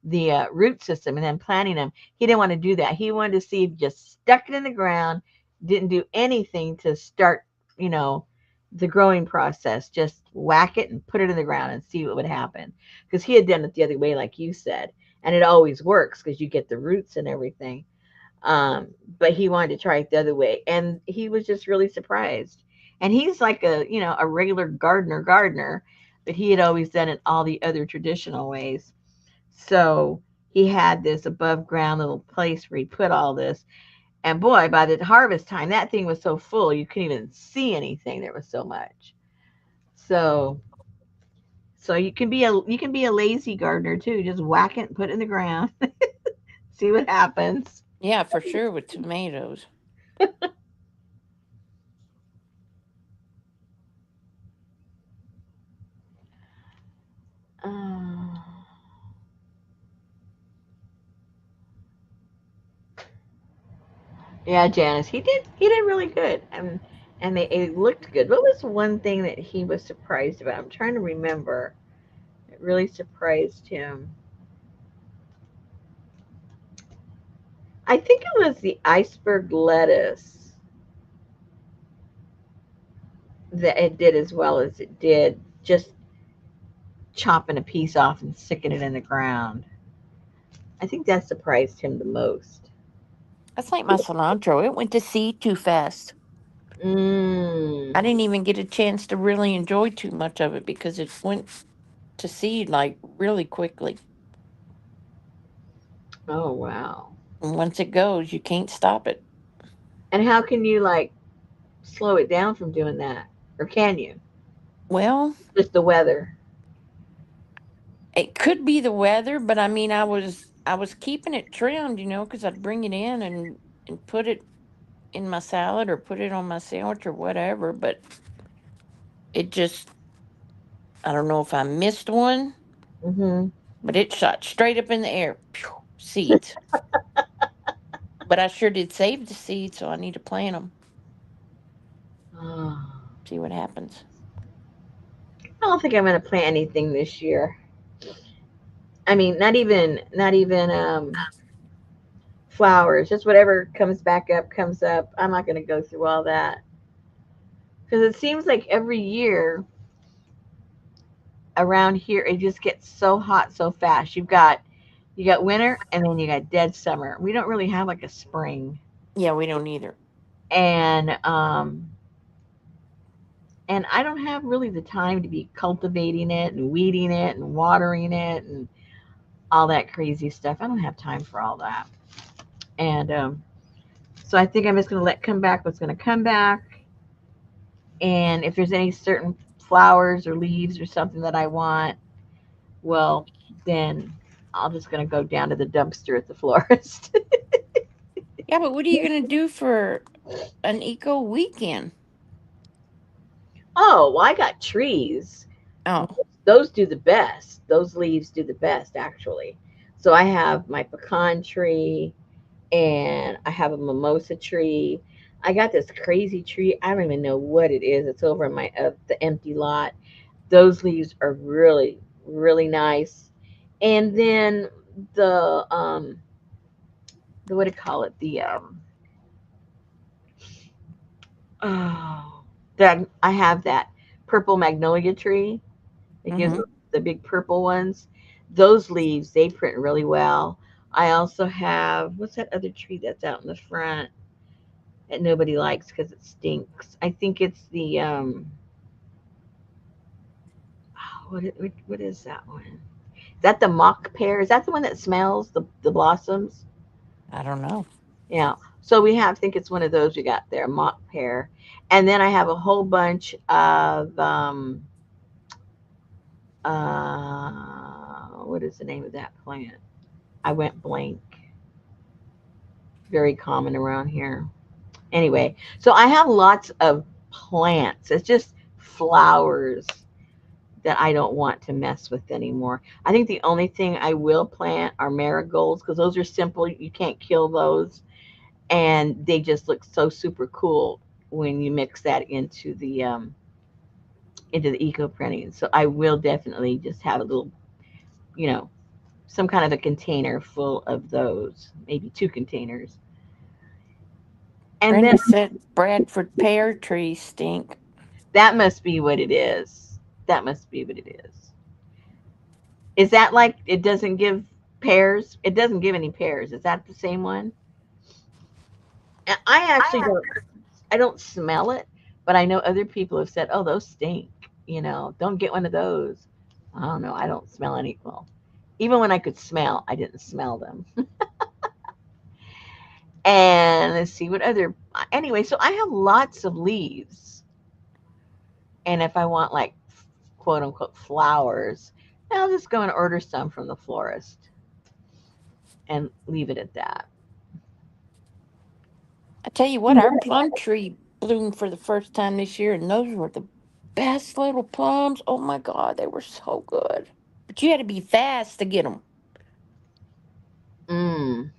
Speaker 1: the root system and then planting them. He didn't want to do that. He wanted to see if you just stuck it in the ground, didn't do anything to start, you know, the growing process. Just whack it and put it in the ground and see what would happen. Because he had done it the other way, like you said, and it always works because you get the roots and everything. But he wanted to try it the other way, and he was just really surprised. And he's like a regular gardener, but he had always done it all the other traditional ways. So he had this above ground little place where he put all this. And boy, by the harvest time, that thing was so full you couldn't even see anything. There was so much. So you can be a lazy gardener too. Just whack it and put it in the ground, see what happens.
Speaker 2: yeah, for sure with tomatoes.
Speaker 1: Uh, yeah, Janice, he did really good, and it looked good. What was one thing that he was surprised about? I'm trying to remember. It really surprised him. I think it was the iceberg lettuce that it did as well as it did, just chopping a piece off and sticking it in the ground. I think that surprised him the most.
Speaker 2: That's like my cilantro. It went to seed too fast.
Speaker 1: Mm.
Speaker 2: I didn't even get a chance to really enjoy too much of it because it went to seed like really quickly.
Speaker 1: Oh wow.
Speaker 2: And once it goes, you can't stop it.
Speaker 1: And how can you like slow it down from doing that? Or can you?
Speaker 2: Well,
Speaker 1: Just the weather.
Speaker 2: it could be the weather, but I mean, I was keeping it trimmed, because I'd bring it in and put it in my salad or put it on my sandwich or whatever. But it just, I don't know if I missed one,
Speaker 1: Mm-hmm.
Speaker 2: but it shot straight up in the air. Phew, seeds. But I sure did save the seeds, so I need to plant them.
Speaker 1: Oh.
Speaker 2: See what happens.
Speaker 1: I don't think I'm gonna plant anything this year. I mean, not even flowers. Just whatever comes back up comes up. I'm not gonna go through all that because it seems like every year around here it just gets so hot so fast. You got winter and then you got dead summer. We don't really have like a spring,
Speaker 2: Yeah, we don't either.
Speaker 1: and I don't have really the time to be cultivating it and weeding it and watering it and all that crazy stuff. I don't have time for all that. And so I think I'm just going to let come back what's going to come back. And if there's any certain flowers or leaves or something that I want, well, then I'm just going to go down to the dumpster at the florist.
Speaker 2: Yeah, but what are you going to do for an eco weekend?
Speaker 1: Oh, well, I got trees.
Speaker 2: Oh,
Speaker 1: Those do the best. Those leaves do the best, actually. So I have my pecan tree and I have a mimosa tree. I got this crazy tree. I don't even know what it is. It's over in my the empty lot. Those leaves are really, really nice. And then the the what do you call it? The oh, that I have that purple magnolia tree. It gives
Speaker 2: mm-hmm.
Speaker 1: the big purple ones. Those leaves they print really well. I also have what's that other tree that's out in the front that nobody likes because it stinks. I think it's the what is that one? Is that the mock pear? Is that the one that smells the blossoms?
Speaker 2: I don't know.
Speaker 1: Yeah. So we have, I think it's one of those we got there, mock pear. And then I have a whole bunch of what is the name of that plant? I went blank. Very common around here. Anyway, so I have lots of plants. It's just flowers that I don't want to mess with anymore. I think the only thing I will plant are marigolds because those are simple. You can't kill those, and they just look so super cool when you mix that into the eco printing. So I will definitely just have a little, you know, some kind of a container full of those, maybe two containers, and then
Speaker 2: Brenda said Bradford pear trees stink.
Speaker 1: that must be what it is. That must be what it is. Is that like it doesn't give pears? It doesn't give any pears. Is that the same one? I actually don't. I don't smell it, but I know other people have said, "Oh, those stink." Don't get one of those. I don't know. I don't smell any. Well, even when I could smell, I didn't smell them. And let's see what other. Anyway, so I have lots of leaves, and if I want like quote unquote flowers, I'll just go and order some from the florist and leave it at that.
Speaker 2: I tell you what, our plum tree bloomed for the first time this year, and those were the best little plums. Oh my God, they were so good. But you had to be fast to get them.
Speaker 1: Mm,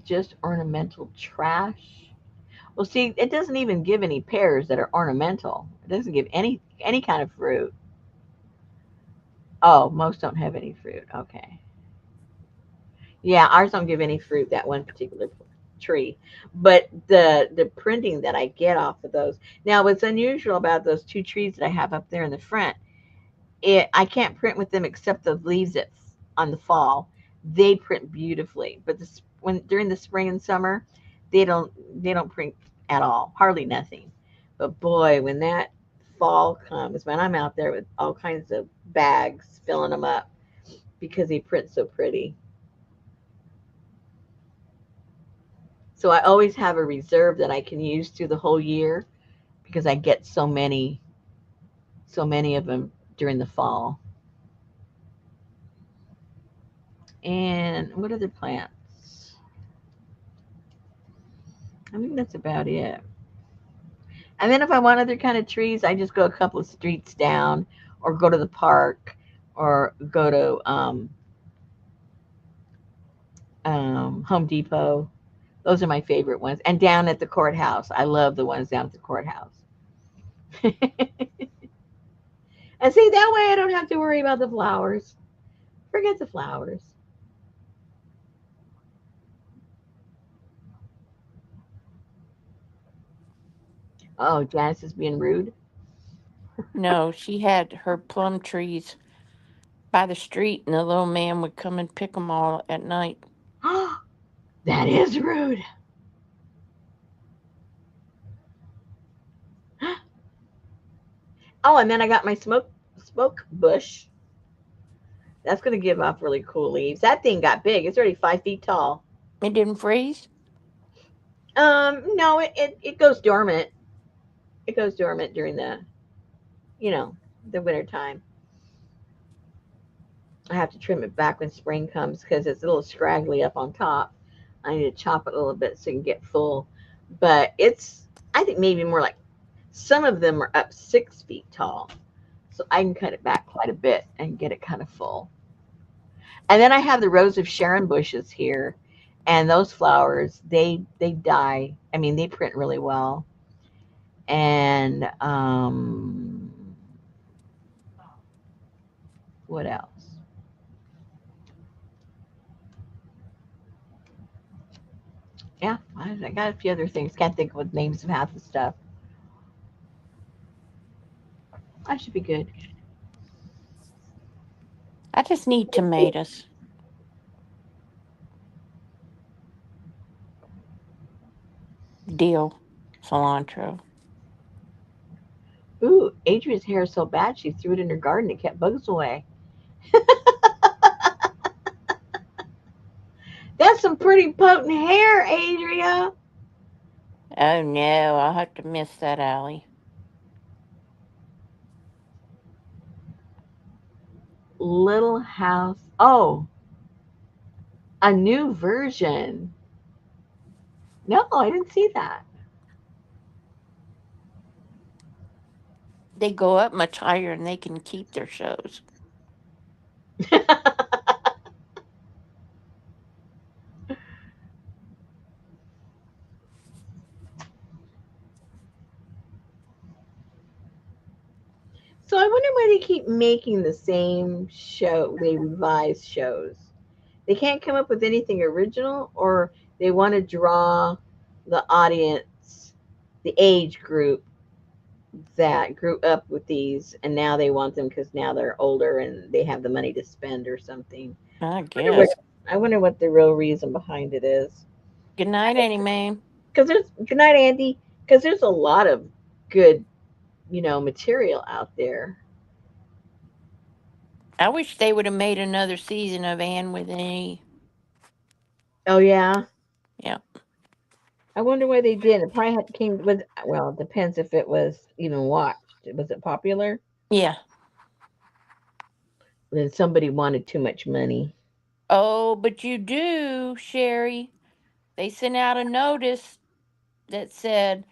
Speaker 1: just ornamental trash. Well, see, it doesn't even give any pears that are ornamental. It doesn't give any kind of fruit. Oh, most don't have any fruit. Okay. Yeah, ours don't give any fruit. That one particular tree, but the printing that I get off of those. Now, what's unusual about those two trees that I have up there in the front, I can't print with them except the leaves that on the fall. They print beautifully, but when during the spring and summer, they don't they don't print at all, hardly nothing. But boy, when that fall comes, when I'm out there with all kinds of bags filling them up because they print so pretty. So I always have a reserve that I can use through the whole year because I get so many of them during the fall. And what other plants? I think that's about it. And then if I want other kind of trees, I just go a couple of streets down, or go to the park, or go to Home Depot. Those are my favorite ones. And down at the courthouse, I love the ones down at the courthouse. And see, that way I don't have to worry about the flowers. Forget the flowers. Oh, Janice is being rude.
Speaker 2: No, she had her plum trees by the street, and the little man would come and pick them all at night.
Speaker 1: That is rude. Oh, and then I got my smoke bush. That's going to give off really cool leaves. That thing got big. It's already 5 feet tall.
Speaker 2: It didn't freeze.
Speaker 1: No, it goes dormant. It goes dormant during you know, the winter time. I have to trim it back when spring comes because it's a little scraggly up on top. I need to chop it a little bit so it can get full. But I think maybe more like some of them are up 6 feet tall. So I can cut it back quite a bit and get it kind of full. And then I have the Rose of Sharon bushes here. And those flowers, they die. I mean, they print really well. And what else? Yeah, I got a few other things. Can't think of what names of half the stuff. I should be good.
Speaker 2: I just need tomatoes. Dill. Cilantro.
Speaker 1: Ooh, Adria's hair is so bad she threw it in her garden. It kept bugs away. That's some pretty potent hair, Adria.
Speaker 2: Oh no, I'll have to miss that alley.
Speaker 1: Little House. Oh, a new version. No, I didn't see that.
Speaker 2: They go up much higher and they can keep their shows.
Speaker 1: So I wonder why they keep making the same show. They revise shows. They can't come up with anything original, or they want to draw the audience, the age group that grew up with these, and now they want them because now they're older and they have the money to spend or something.
Speaker 2: I
Speaker 1: I wonder what
Speaker 2: guess.
Speaker 1: I wonder what the real reason behind it is.
Speaker 2: Good night, Annie Mae.
Speaker 1: Because there's good night, Andy. Because there's a lot of good, material out there.
Speaker 2: I wish they would have made another season of Anne with an E.
Speaker 1: Oh yeah,
Speaker 2: Yeah.
Speaker 1: I wonder why they did. It probably had came with. Well, it depends if it was even watched. Was it popular?
Speaker 2: Yeah.
Speaker 1: Then somebody wanted too much money.
Speaker 2: Oh, but you do, Sherry. They sent out a notice that said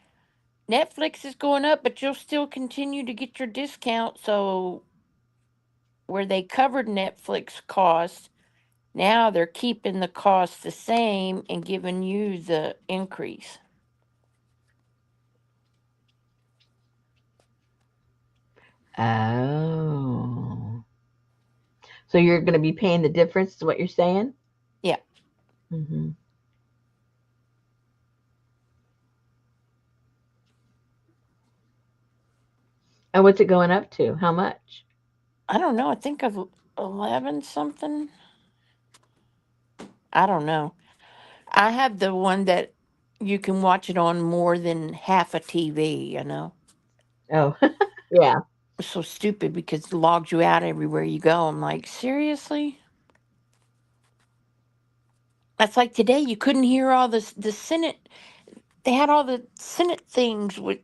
Speaker 2: Netflix is going up, but you'll still continue to get your discount. So, where they covered Netflix costs, now they're keeping the cost the same and giving you the increase.
Speaker 1: Oh, so you're going to be paying the difference? Is what you're saying?
Speaker 2: Yeah.
Speaker 1: Hmm. And what's it going up to? How much?
Speaker 2: I don't know. I think of 11 something. I don't know. I have the one that you can watch it on more than half a TV.
Speaker 1: Oh, yeah.
Speaker 2: It's so stupid because it logs you out everywhere you go. I'm like, seriously? That's like today you couldn't hear all the Senate. They had all the Senate things with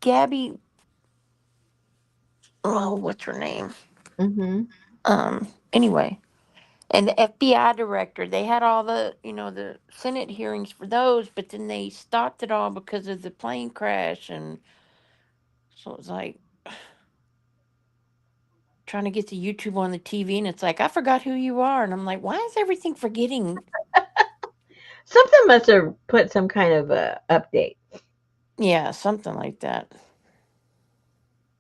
Speaker 2: Gabby. Oh, what's her name?
Speaker 1: Hmm.
Speaker 2: Anyway, and the FBI director. They had all the Senate hearings for those, but then they stopped it all because of the plane crash, and so it was like trying to get the YouTube on the TV, and it's like I forgot who you are, and I'm like, why is everything forgetting?
Speaker 1: Something must have put some kind of a update.
Speaker 2: Yeah, something like that.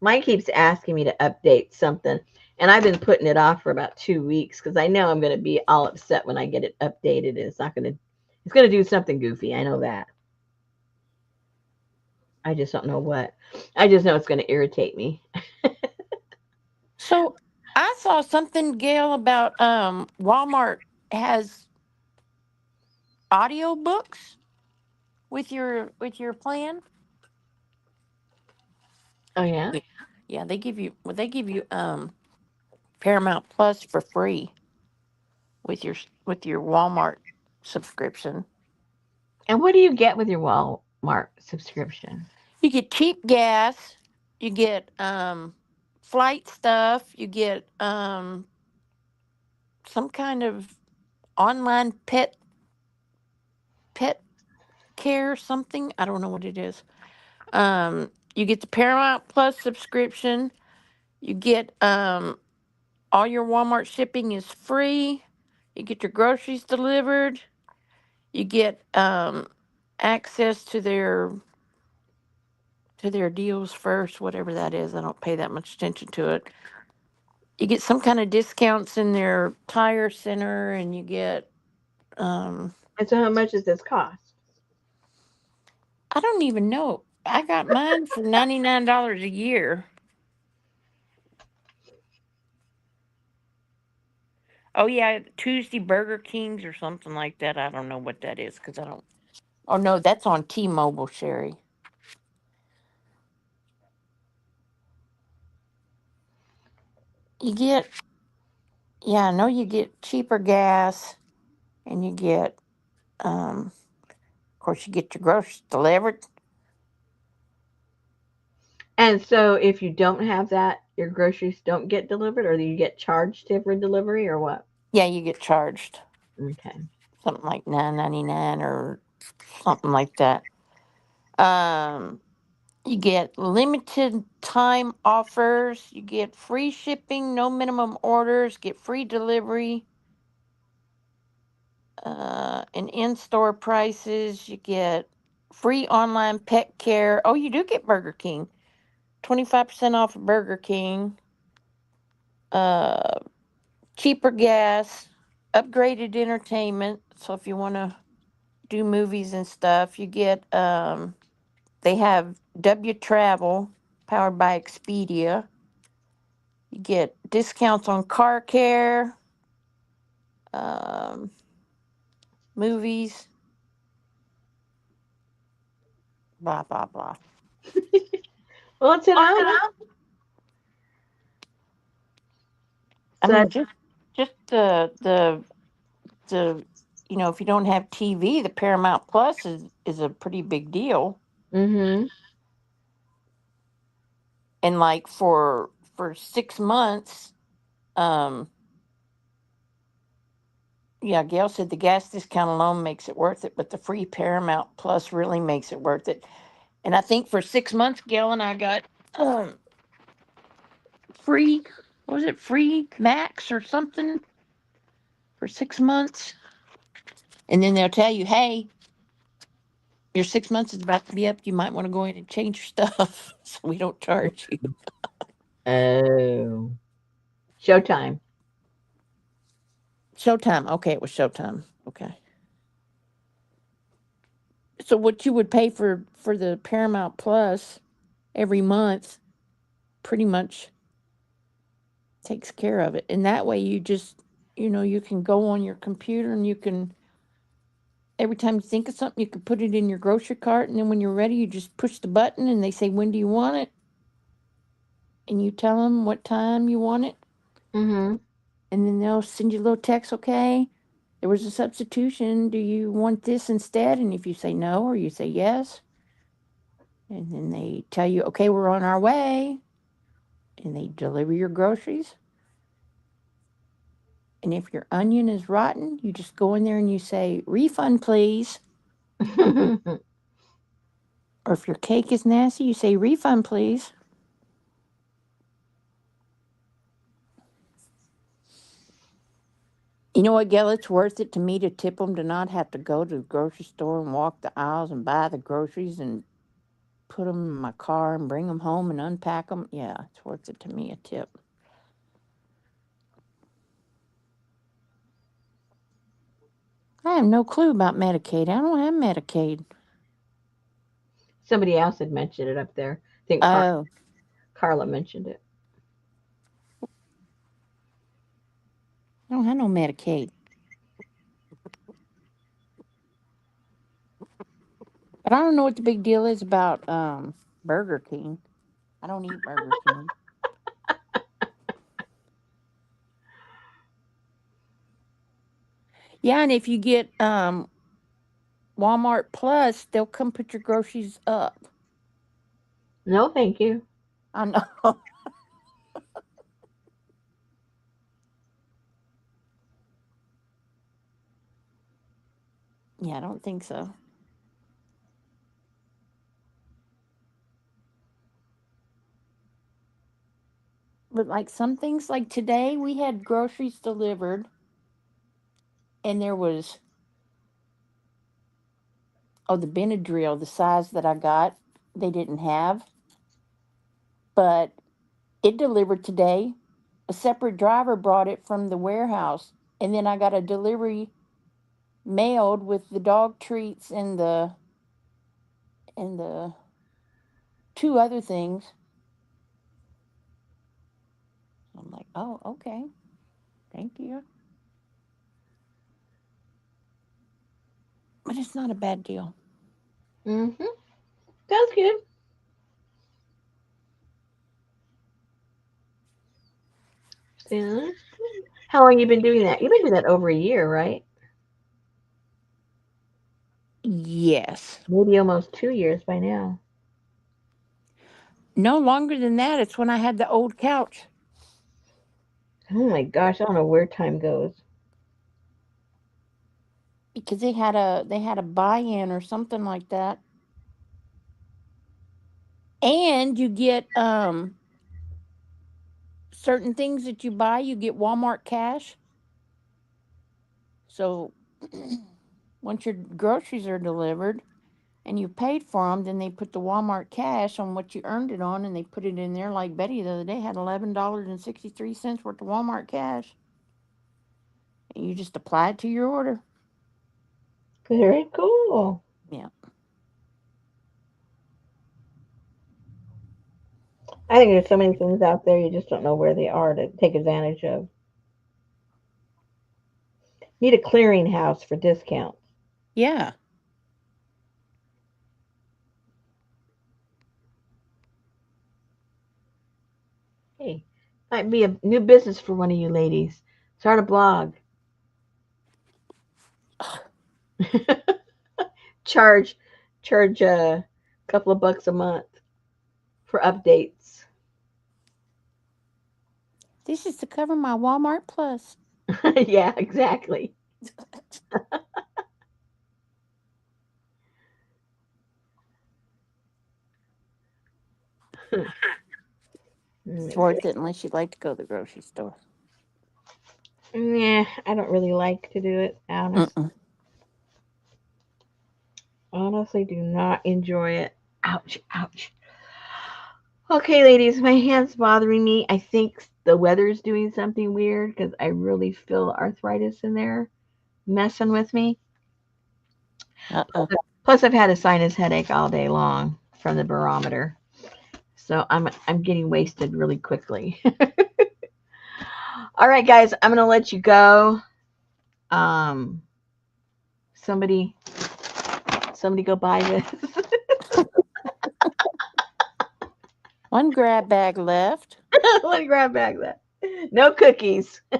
Speaker 1: Mine keeps asking me to update something, and I've been putting it off for about 2 weeks because I know I'm going to be all upset when I get it updated. And it's not going to. It's going to do something goofy. I know that. I just don't know what. I just know it's going to irritate me.
Speaker 2: So I saw something, Gail, about Walmart has audio books with your plan.
Speaker 1: Oh yeah.
Speaker 2: Yeah, yeah, they give you. Well, they give you. Paramount Plus for free with your Walmart subscription.
Speaker 1: And what do you get with your Walmart subscription?
Speaker 2: You get cheap gas, you get flight stuff, you get some kind of online pet care something. I don't know what it is. You get the Paramount Plus subscription. You get all your Walmart shipping is free. You get your groceries delivered. You get access to their deals first, whatever that is. I don't pay that much attention to it. You get some kind of discounts in their tire center, and you get
Speaker 1: And so, how much does this cost?
Speaker 2: I don't even know. I got mine for $99 a year. Oh yeah, Tuesday Burger Kings or something like that. I don't know what that is because I don't. Oh no, that's on T-Mobile, Sherry. You get yeah, I know you get cheaper gas, and you get of course you get your groceries delivered.
Speaker 1: And so, if you don't have that, your groceries don't get delivered, or do you get charged for delivery, or what?
Speaker 2: Yeah, you get charged
Speaker 1: Okay.
Speaker 2: something like $9.99 or something like that. Um, you get limited time offers. You get free shipping, no minimum orders. Get free delivery. And in-store prices. You get free online pet care. Oh, you do get Burger King. 25% off of Burger King. Uh, cheaper gas. Upgraded entertainment. So if you want to do movies and stuff, you get they have W Travel powered by Expedia. You get discounts on car care, um, movies, blah blah blah.
Speaker 1: Well, it's an out.
Speaker 2: I
Speaker 1: So,
Speaker 2: mean, just the if you don't have TV, the Paramount Plus is a pretty big deal.
Speaker 1: mm-hmm.
Speaker 2: And like for 6 months, um, yeah, Gail said the gas discount alone makes it worth it, but the free Paramount Plus really makes it worth it. And I think for 6 months, Gail and I got free, what was it, free Max or something for 6 months. And then they'll tell you, hey, your 6 months is about to be up. You might want to go in and change your stuff so we don't charge you.
Speaker 1: Oh, Showtime.
Speaker 2: Showtime. Okay, it was Showtime. Okay. So what you would pay for the Paramount Plus every month pretty much takes care of it. And that way you just, you can go on your computer and you can every time you think of something, you can put it in your grocery cart, and then when you're ready, you just push the button, and they say, "When do you want it?" And you tell them what time you want it,
Speaker 1: Mm-hmm.
Speaker 2: and then they'll send you a little text. Okay, there was a substitution. Do you want this instead? And if you say no or you say yes, and then they tell you, "Okay, we're on our way," and they deliver your groceries. And if your onion is rotten, you just go in there and you say, "Refund, please." Or if your cake is nasty, you say, "Refund, please." You know what, Gail? It's worth it to me to tip them to not have to go to the grocery store and walk the aisles and buy the groceries and put them in my car and bring them home and unpack them. Yeah, it's worth it to me, a tip. I have no clue about Medicaid. I don't have Medicaid.
Speaker 1: Somebody else had mentioned it up there. I think
Speaker 2: Oh,
Speaker 1: Carla mentioned it.
Speaker 2: I don't have no Medicaid. But I don't know what the big deal is about Burger King. I don't eat Burger King. Yeah, and if you get Walmart Plus, they'll come put your groceries up.
Speaker 1: No, thank you.
Speaker 2: I know. Yeah, I don't think so. But like some things, like today, we had groceries delivered, and there was the Benadryl, the size that I got, they didn't have, but it delivered today. A separate driver brought it from the warehouse, and then I got a delivery mailed with the dog treats and the two other things. I'm like, oh, okay, thank you, but it's not a bad deal.
Speaker 1: Mm-hmm. Sounds good. Yeah. How long you been doing that? You've been doing that over a year, right?
Speaker 2: Yes,
Speaker 1: Maybe almost 2 years by now.
Speaker 2: no longer than that. It's when I had the old couch
Speaker 1: Oh my gosh, I don't know where time goes.
Speaker 2: because they had a buy-in or something like that, and you get certain things that you buy, you get Walmart cash. So once your groceries are delivered and you paid for them, then they put the Walmart cash on what you earned it on, and they put it in there. Like Betty the other day had $11.63 worth of Walmart cash, and you just apply it to your order.
Speaker 1: Very cool.
Speaker 2: Yeah,
Speaker 1: I think there's so many things out there you just don't know where they are to take advantage of. Need a clearinghouse for discounts.
Speaker 2: yeah.
Speaker 1: Hey, might be a new business for one of you ladies. Start a blog. charge charge a couple of bucks a month for updates.
Speaker 2: This is to cover my Walmart Plus.
Speaker 1: Yeah, exactly.
Speaker 2: It's
Speaker 1: Let
Speaker 2: worth it unless you like to go to the grocery store.
Speaker 1: Yeah, I don't really like to do it.
Speaker 2: Mm-mm.
Speaker 1: Honestly, do not enjoy it. Ouch, ouch. Okay, ladies, my hand's bothering me. I think the weather's doing something weird because I really feel arthritis in there messing with me.
Speaker 2: Uh-oh.
Speaker 1: Plus, I've had a sinus headache all day long from the barometer, so I'm getting wasted really quickly. All right, guys, I'm gonna let you go. Um, somebody, somebody, go buy this.
Speaker 2: One grab bag left.
Speaker 1: Let me grab back that. No cookies. No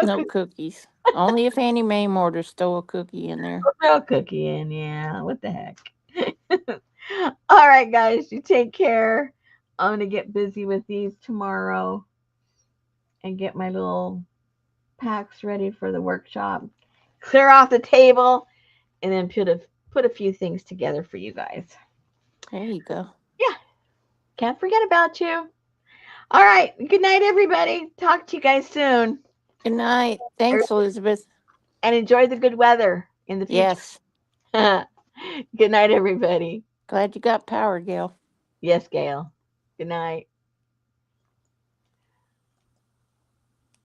Speaker 2: No
Speaker 1: cookies.
Speaker 2: cookies. Only if Annie Mae orders throw a cookie in there.
Speaker 1: No cookie in. Yeah. What the heck? All right, guys. You take care. I'm gonna get busy with these tomorrow and get my little packs ready for the workshop. Clear off the table and then put a few things together for you guys.
Speaker 2: There you go.
Speaker 1: Yeah. Can't forget about you. All right. Good night, everybody. Talk to you guys soon.
Speaker 2: Good night. Thanks, Elizabeth.
Speaker 1: And enjoy the good weather in the future.
Speaker 2: Yes.
Speaker 1: Good night, everybody.
Speaker 2: Glad you got power, Gail.
Speaker 1: Yes, Gail. Good night.